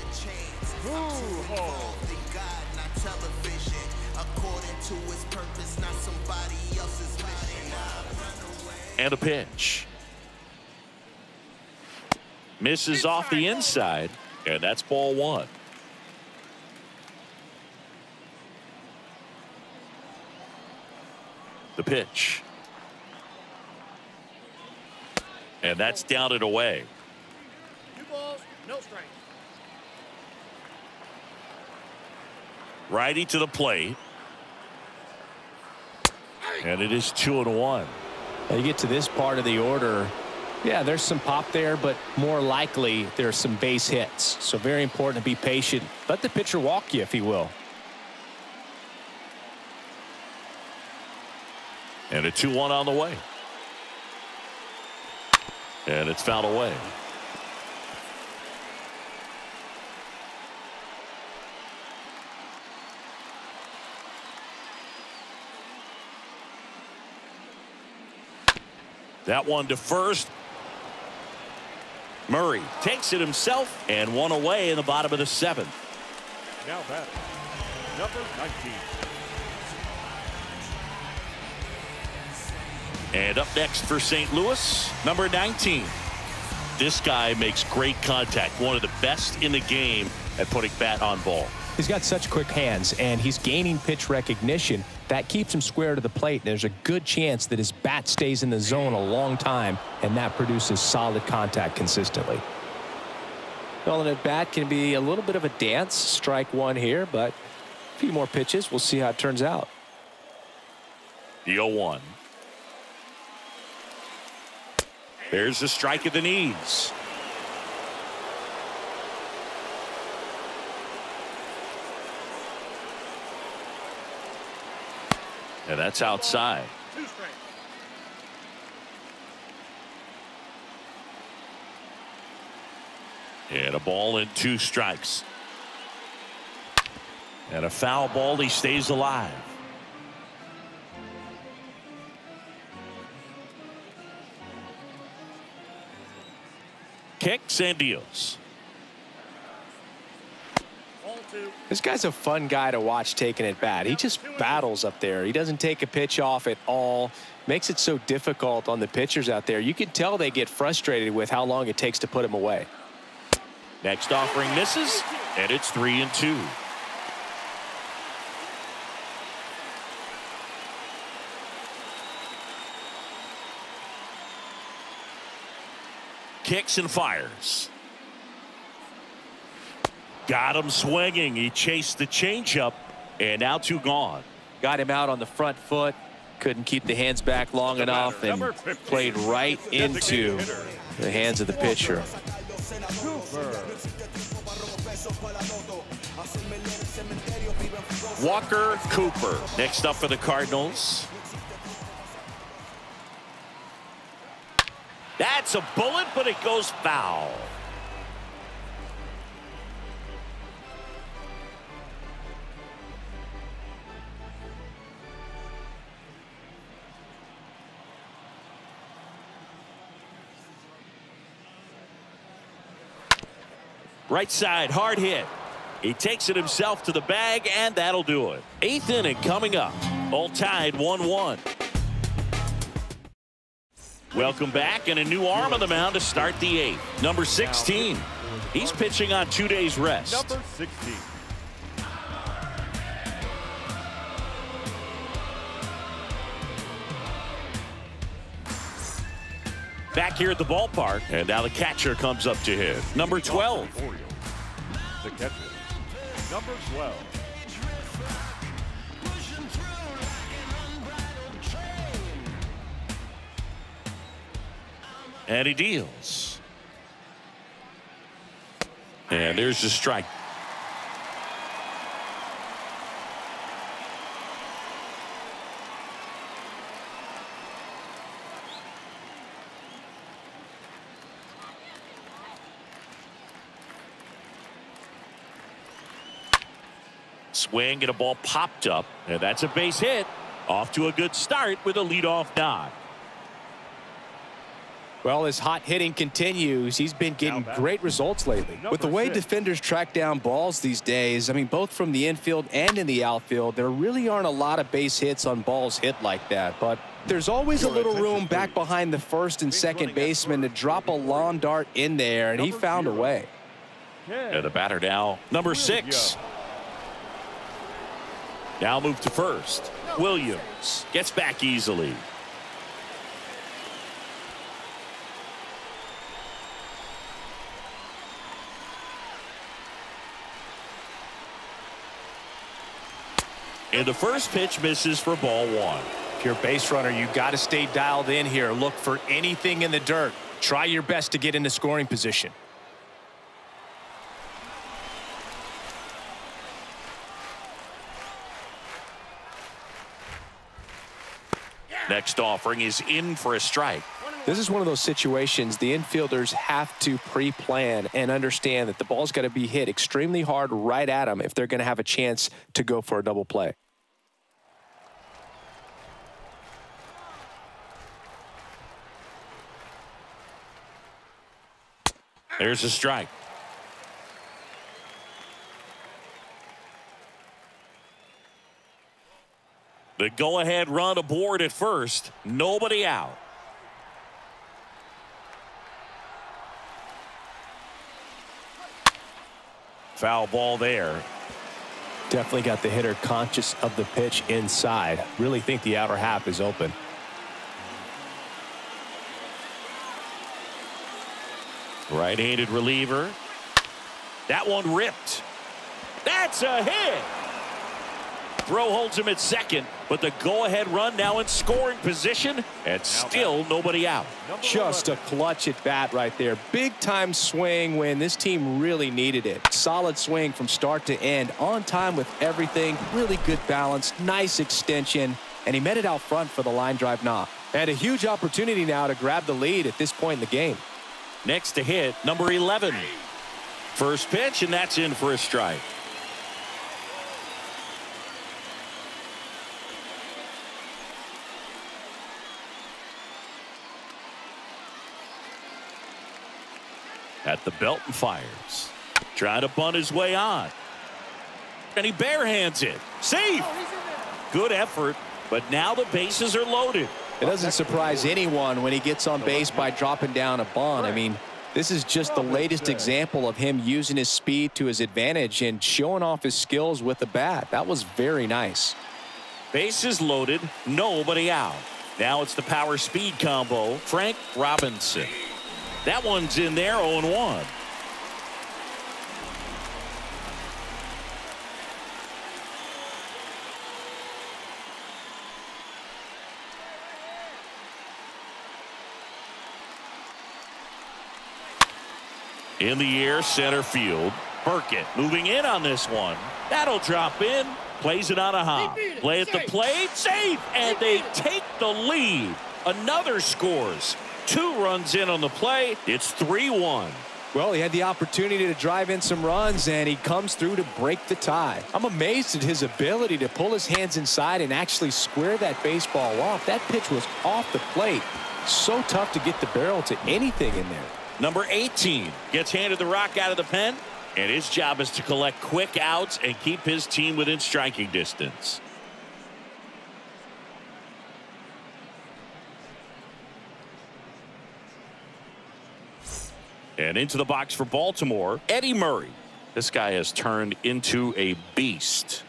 And a pitch. Misses off the inside, and that's ball one. The pitch. And that's down and away. 2 balls, no strikes. Righty to the plate. And it is 2-1. Now you get to this part of the order. Yeah, there's some pop there, but more likely there's some base hits. So very important to be patient. Let the pitcher walk you, if he will. And a 2-1 on the way. And it's fouled away. That one to first. Murray takes it himself, and one away in the bottom of the 7th. Now batting, number 19. And up next for St. Louis, number 19. This guy makes great contact. One of the best in the game at putting bat on ball. He's got such quick hands, and he's gaining pitch recognition. That keeps him square to the plate, and there's a good chance that his bat stays in the zone a long time, and that produces solid contact consistently. Well, an at bat can be a little bit of a dance. Strike one here, but a few more pitches. We'll see how it turns out. The 0-1. There's the strike at the knees. And that's outside. 2 strikes. And a ball and 2 strikes. And a foul ball. He stays alive. Kicks and deals. Ball 2. This guy's a fun guy to watch taking at bat. He just battles up there. He doesn't take a pitch off at all. Makes it so difficult on the pitchers out there. You can tell they get frustrated with how long it takes to put him away. Next offering misses, and it's 3-2. Kicks and fires. Got him swinging. He chased the changeup, and now 2 gone. Got him out on the front foot. Couldn't keep the hands back long enough and played right into the hands of the pitcher. Walker Cooper next up for the Cardinals. That's a bullet, but it goes foul. Right side, hard hit. He takes it himself to the bag, and that'll do it. 8th inning coming up. All tied 1-1. Welcome back, and a new arm on the mound to start the 8th. Number 16. He's pitching on 2 days rest. Number 16. Back here at the ballpark, and now the catcher comes up to hit. Number 12. Orioles, the catcher, number 12. And he deals. And there's the strike. Swing and a ball popped up, and that's a base hit. Off to a good start with a leadoff knock. Well, his hot hitting continues. He's been getting great results lately. With the way defenders track down balls these days, I mean, both from the infield and in the outfield, there really aren't a lot of base hits on balls hit like that. But there's always a little room back behind the first and second baseman to drop a lawn dart in there, and he found a way. And the batter now, number 6. Now move to first. Williams gets back easily. And the first pitch misses for ball 1. If you're a base runner, you got to stay dialed in here. Look for anything in the dirt. Try your best to get into scoring position. Next offering is in for a strike. This is one of those situations the infielders have to pre-plan and understand that the ball's got to be hit extremely hard right at them if they're going to have a chance to go for a double play. There's a strike. The go-ahead run aboard at first. Nobody out. Foul ball there. Definitely got the hitter conscious of the pitch inside. Really think the outer half is open. Right-handed reliever. That one ripped. That's a hit. Throw holds him at second, but the go-ahead run now in scoring position, and still nobody out. Just a clutch at bat right there. Big time swing when this team really needed it. Solid swing from start to end, on time with everything. Really good balance, nice extension, and he met it out front for the line drive knock. And a huge opportunity now to grab the lead at this point in the game. Next to hit, number 11. First pitch, and that's in for a strike. At the belt and fires. Trying to bunt his way on. And he barehands it. Safe! Good effort, but now the bases are loaded. It doesn't surprise anyone when he gets on base by dropping down a bunt. I mean, this is just the latest example of him using his speed to his advantage and showing off his skills with the bat. That was very nice. Bases loaded, nobody out. Now it's the power speed combo. Frank Robinson. That one's in there, 0-1. In the air, center field. Burkett moving in on this one. That'll drop in. Plays it on a hop. Play at the plate. Safe. And they take the lead. Another scores. 2 runs in on the play. It's 3-1. Well, he had the opportunity to drive in some runs, and he comes through to break the tie. I'm amazed at his ability to pull his hands inside and actually square that baseball off. That pitch was off the plate. So tough to get the barrel to anything in there. Number 18 gets handed the rock out of the pen, and his job is to collect quick outs and keep his team within striking distance. And into the box for Baltimore, Eddie Murray. This guy has turned into a beast.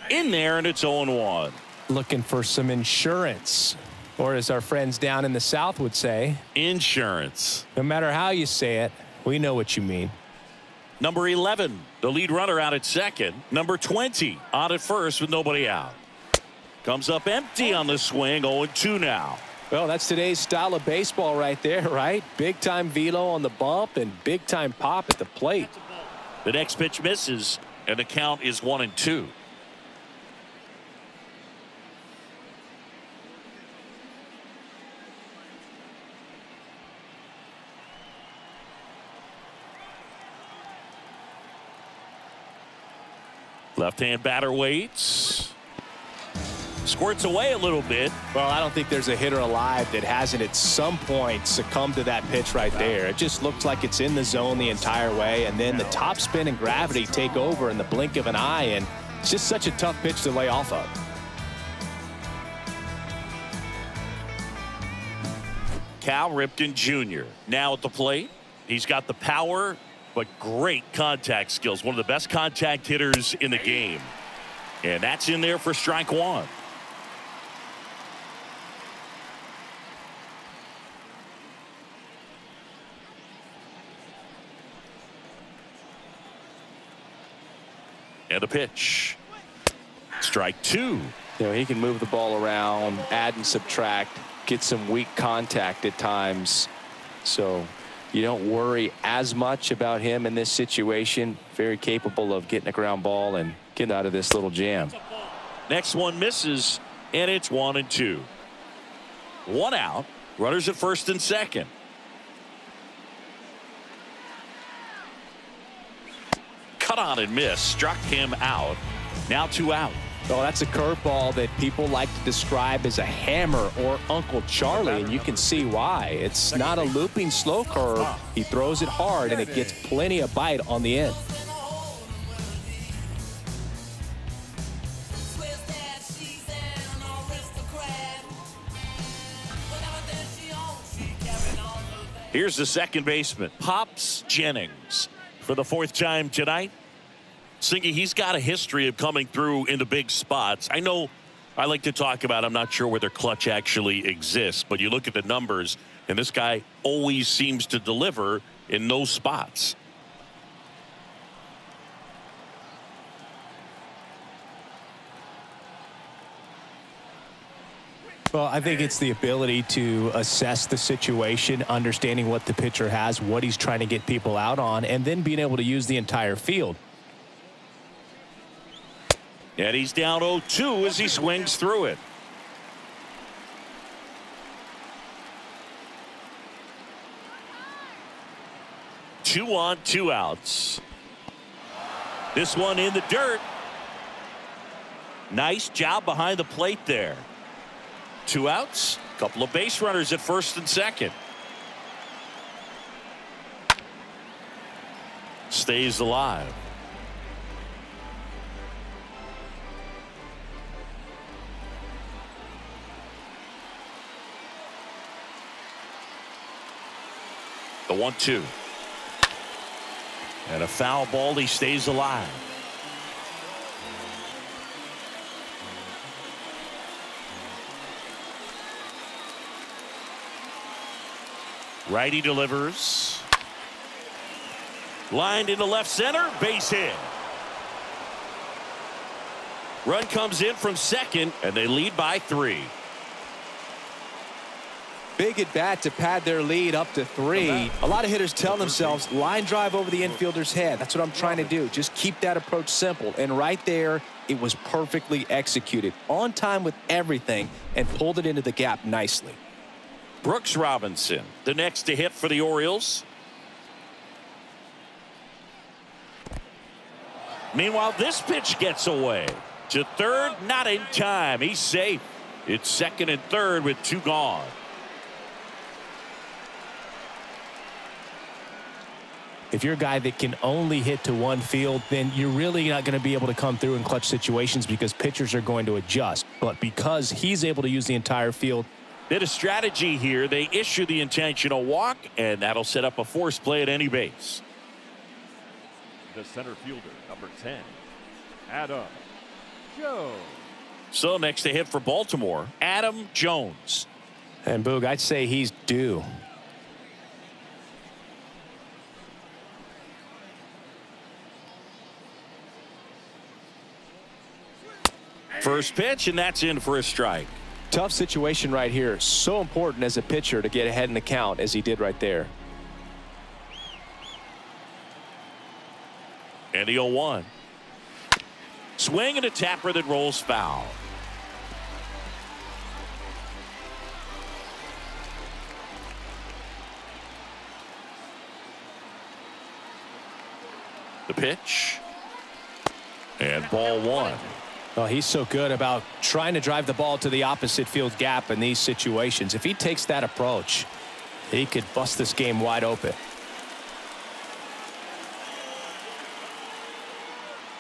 In there, and it's 0-1. Looking for some insurance, or as our friends down in the South would say, insurance. No matter how you say it, we know what you mean. Number 11, the lead runner out at second. Number 20 on at first with nobody out. Comes up empty on the swing, 0-2 now. Well, that's today's style of baseball right there, right? Big time velo on the bump and big time pop at the plate. The next pitch misses, and the count is 1-2. Left-hand batter waits. squirts away a little bit. Well, I don't think there's a hitter alive that hasn't at some point succumbed to that pitch right there. It just looks like it's in the zone the entire way, and then the top spin and gravity take over in the blink of an eye, and it's just such a tough pitch to lay off of. Cal Ripken Jr. now at the plate. He's got the power, but great contact skills. One of the best contact hitters in the game. And that's in there for strike one. And a pitch. Strike two. You know, he can move the ball around, add and subtract, get some weak contact at times. So you don't worry as much about him in this situation. Very capable of getting a ground ball and getting out of this little jam. Next one misses, and it's 1-2. One out. Runners at first and second. Cut on and miss. Struck him out. Now 2 out. Oh, that's a curveball that people like to describe as a hammer or Uncle Charlie, and you can see why. It's not a looping slow curve. He throws it hard, and it gets plenty of bite on the end. Here's the second baseman, Pops Jennings, for the 4th time tonight. Singy, he's got a history of coming through into big spots. I know I like to talk about, I'm not sure whether clutch actually exists, but you look at the numbers, and this guy always seems to deliver in those spots. Well, I think it's the ability to assess the situation, understanding what the pitcher has, what he's trying to get people out on, and then being able to use the entire field. And he's down 0-2 as he swings through it. Two on, 2 outs. This one in the dirt. Nice job behind the plate there. 2 outs. Couple of base runners at first and second. Stays alive. The 1-2. And a foul ball. He stays alive. Righty delivers. Lined into left center. Base hit. Run comes in from second, and they lead by 3. Big at bat to pad their lead up to 3. A lot of hitters tell themselves, line drive over the infielder's head. That's what I'm trying to do. Just keep that approach simple. And right there, it was perfectly executed. On time with everything, and pulled it into the gap nicely. Brooks Robinson, the next to hit for the Orioles. Meanwhile, this pitch gets away. To third, not in time. He's safe. It's second and third with 2 gone. If you're a guy that can only hit to one field, then you're really not going to be able to come through in clutch situations because pitchers are going to adjust. But because he's able to use the entire field. Bit of strategy here. They issue the intentional walk, and that'll set up a force play at any base. The center fielder, number 10, Adam Jones. So next to hit for Baltimore, Adam Jones. And Boog, I'd say he's due. First pitch, and that's in for a strike. Tough situation right here. So important as a pitcher to get ahead in the count as he did right there. And the 0-1. Swing and a tapper that rolls foul. The pitch. And ball 1. Well, he's so good about trying to drive the ball to the opposite field gap in these situations. If he takes that approach, he could bust this game wide open.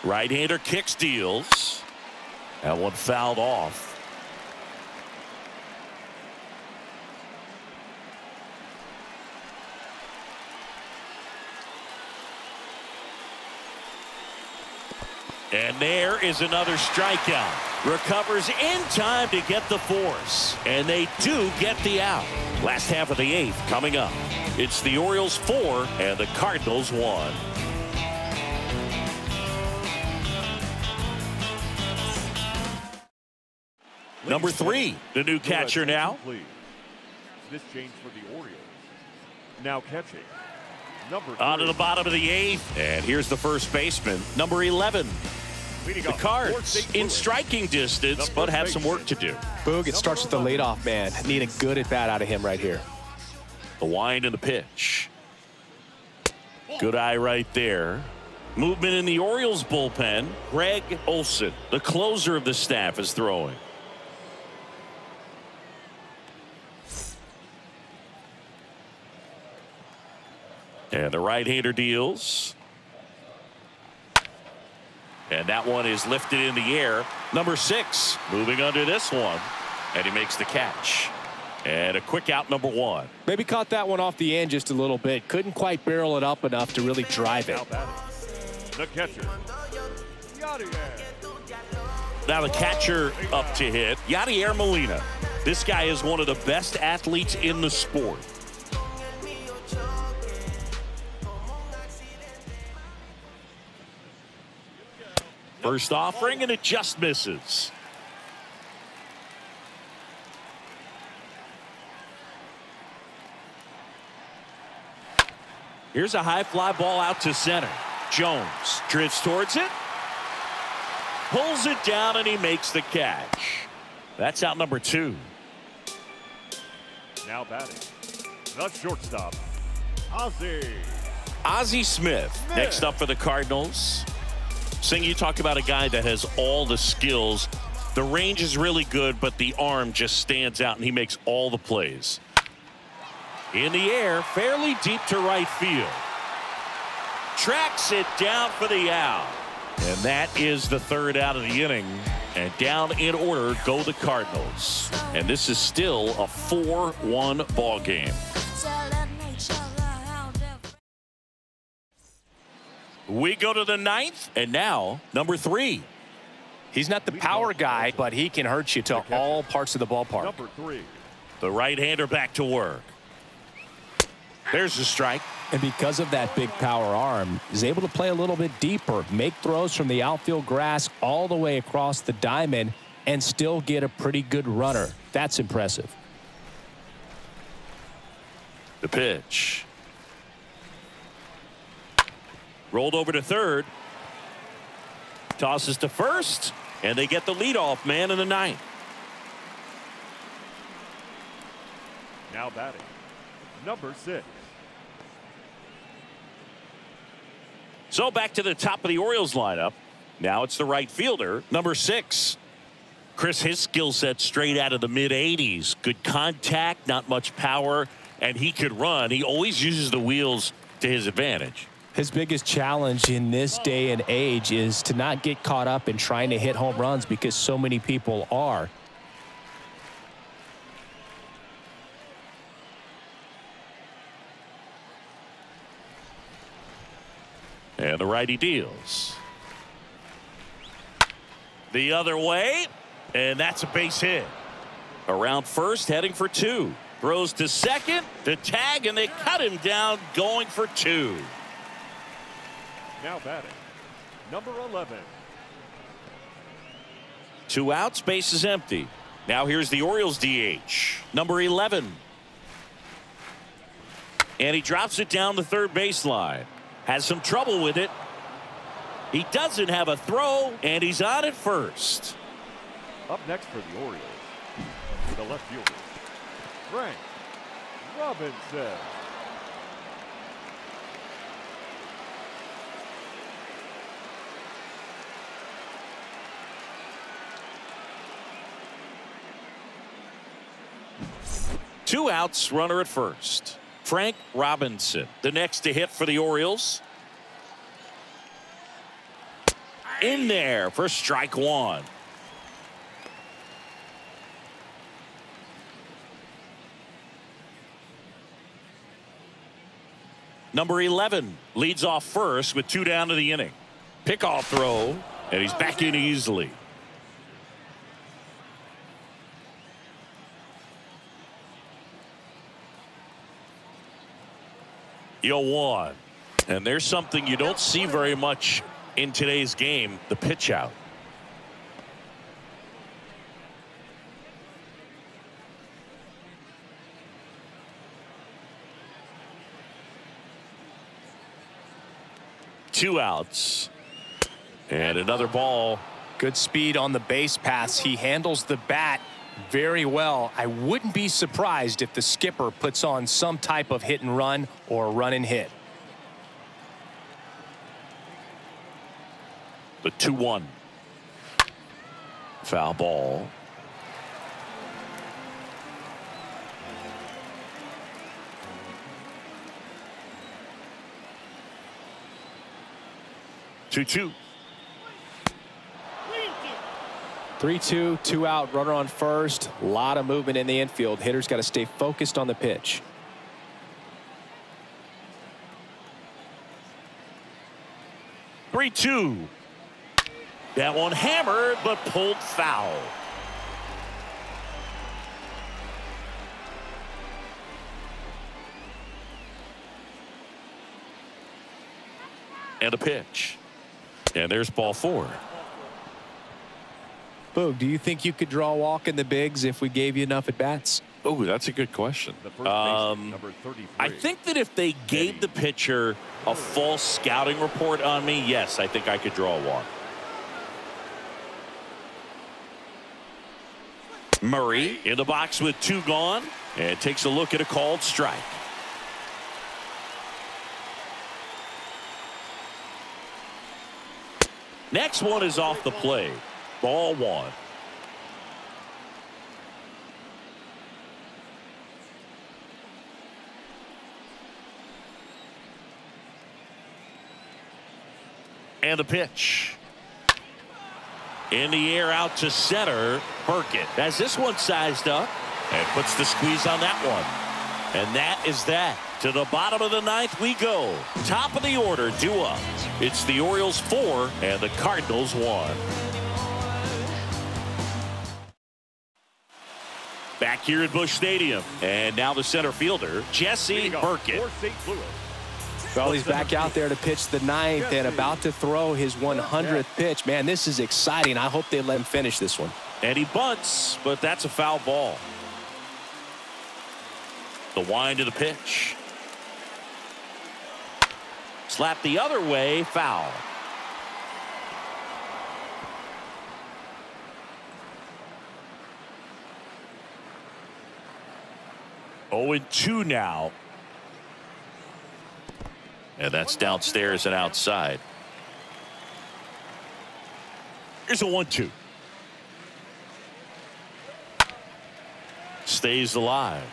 Right-hander kicks, deals. That one fouled off. And there is another strikeout. Recovers in time to get the force. And they do get the out. Last half of the 8th coming up. It's the Orioles 4 and the Cardinals 1. Number 3, the new catcher now. Please. This change for the Orioles. Now catching. Number 3. On to the bottom of the 8th. And here's the first baseman, number 11. The Cards in striking distance, but have some work to do. Boog, it starts with the leadoff man. Need a good at-bat out of him right here. The wind and the pitch. Good eye right there. Movement in the Orioles bullpen. Greg Olson, the closer of the staff, is throwing. And the right-hander deals. And that one is lifted in the air. Number 6 moving under this one. And he makes the catch. And a quick out, number 1. Maybe caught that one off the end just a little bit. Couldn't quite barrel it up enough to really drive it. The catcher. Now the catcher up to hit. Yadier Molina. This guy is one of the best athletes in the sport. First offering, and it just misses. Here's a high fly ball out to center. Jones drifts towards it. Pulls it down, and he makes the catch. That's out number 2. Now batting. The shortstop, Ozzie Smith next up for the Cardinals. Sing, you talk about a guy that has all the skills. The range is really good, but the arm just stands out, and he makes all the plays. In the air, fairly deep to right field. Tracks it down for the out. And that is the 3rd out of the inning. And down in order go the Cardinals. And this is still a 4-1 ball game. We go to the 9th, and now number 3. He's not the power guy, but he can hurt you to all parts of the ballpark. Number 3. The right-hander back to work. There's the strike. And because of that big power arm, he's able to play a little bit deeper, make throws from the outfield grass all the way across the diamond, and still get a pretty good runner. That's impressive. The pitch. Rolled over to third. Tosses to first, and they get the leadoff man in the 9th. Now batting. Number 6. So back to the top of the Orioles lineup. Now it's the right fielder, number 6. Chris, his skill set straight out of the mid-80s. Good contact, not much power, and he could run. He always uses the wheels to his advantage. His biggest challenge in this day and age is to not get caught up in trying to hit home runs because so many people are. And the righty deals. The other way, and that's a base hit. Around first, heading for 2. Throws to second, the tag, and they cut him down, going for 2. Now batting. Number 11. 2 outs, base is empty. Now here's the Orioles DH, number 11. And he drops it down the third baseline. Has some trouble with it. He doesn't have a throw, and he's on at first. Up next for the Orioles, the left fielder, Frank Robinson. 2 outs, runner at first. Frank Robinson, the next to hit for the Orioles. In there for strike 1. Number 11 leads off first with 2 down to the inning. Pickoff throw, and he's back in easily. Yo, 1. And there's something you don't see very much in today's game, the pitch out. Two outs. And another ball. Good speed on the base pass. He handles the bat very well. I wouldn't be surprised if the skipper puts on some type of hit and run or run and hit. The 2-1. Foul ball. Two. 3-2, 2 out, runner on first. A lot of movement in the infield. Hitter's got to stay focused on the pitch. Three-two. That one hammered but pulled foul. And a pitch. And there's ball 4. Boog, do you think you could draw a walk in the bigs if we gave you enough at bats? Oh, that's a good question. The first baseman, number 33. I think that if they gave the pitcher a false scouting report on me, yes, I think I could draw a walk. Murray in the box with 2 gone and takes a look at a called strike. Next one is off the plate. Ball 1. And a pitch. In the air out to center. Burkett has this one sized up and puts the squeeze on that one. And that is that. To the bottom of the 9th we go. Top of the order due up. It's the Orioles 4 and the Cardinals 1. Back here at Busch Stadium. And now the center fielder, Jesse Burkett. Well, he's back out there to pitch the 9th and about to throw his 100th pitch. Man, this is exciting. I hope they let him finish this one. And he bunts, but that's a foul ball. The wind of the pitch. Slap the other way, foul. Oh, and 2 now. And that's downstairs and outside. Here's a 1-2. Stays alive.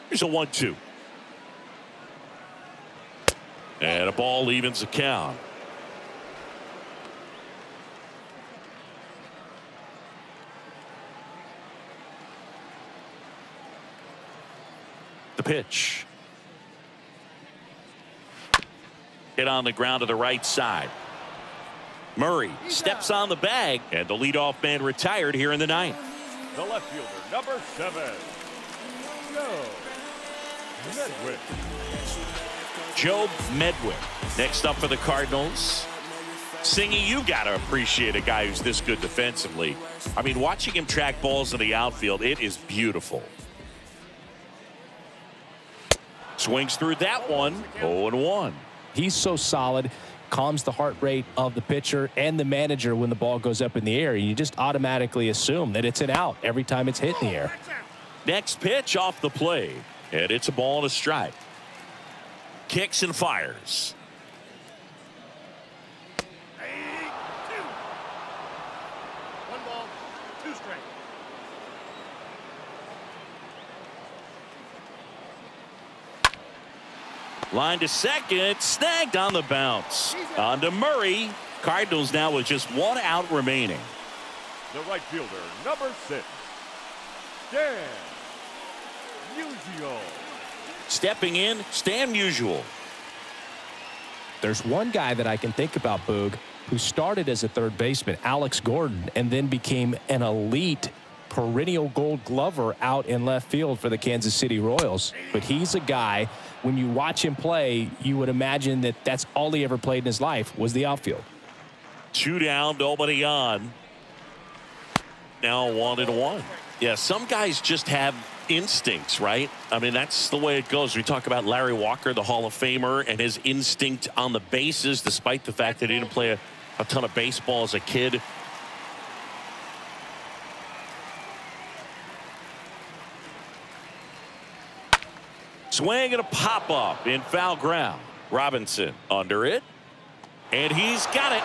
Here's a 1-2. And a ball evens the count. The pitch. Hit on the ground to the right side. Murray steps on the bag, and the leadoff man retired here in the 9th. The left fielder, number 7. Joe Medwick next up for the Cardinals. Singy, you got to appreciate a guy who's this good defensively. I mean, watching him track balls in the outfield, it is beautiful. Swings through that one. 0-1. He's so solid, calms the heart rate of the pitcher and the manager when the ball goes up in the air. You just automatically assume that it's an out every time it's hit in the air. Next pitch off the plate, and it's a ball and a strike. Kicks and fires. Line to second, snagged on the bounce. On to Murray. Cardinals now with just 1 out remaining. The right fielder, number 6, Dan Musial. Stepping in, Stan Musial. There's one guy that I can think about, Boog, who started as a third baseman, Alex Gordon, and then became an elite perennial Gold Glover out in left field for the Kansas City Royals. But he's a guy, when you watch him play, you would imagine that that's all he ever played in his life was the outfield. 2 down, nobody on. Now 1-1. Yeah, some guys just have instincts, right? I mean, that's the way it goes. We talk about Larry Walker, the Hall of Famer, and his instinct on the bases, despite the fact that he didn't play a ton of baseball as a kid. Swing and a pop-up in foul ground. Robinson under it. And he's got it.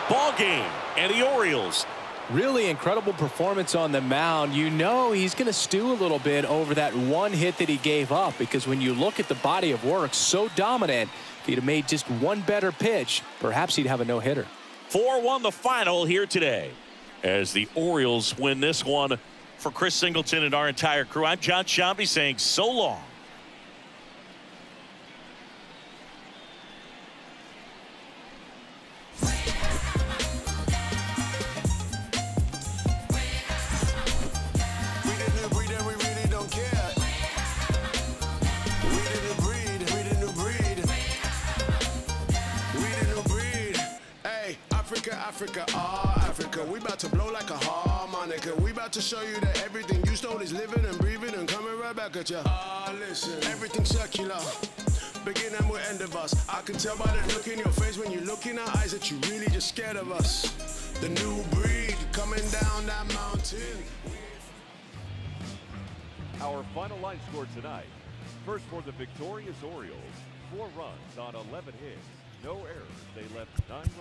Ball game. And the Orioles. Really incredible performance on the mound. You know he's going to stew a little bit over that one hit that he gave up, because when you look at the body of work, so dominant, if he'd have made just one better pitch, perhaps he'd have a no-hitter. 4-1 the final here today as the Orioles win this one. For Chris Singleton and our entire crew, I'm John Shambi saying so long. Africa, Africa, we about to blow like a harmonica. We about to show you that everything you stole is living and breathing and coming right back at you. Listen, everything's circular, beginning with end of us. I can tell by the look in your face when you look in our eyes that you really just scared of us. The new breed coming down that mountain. Our final line score tonight. First for the victorious Orioles, 4 runs on 11 hits, no errors. They left 9 runners.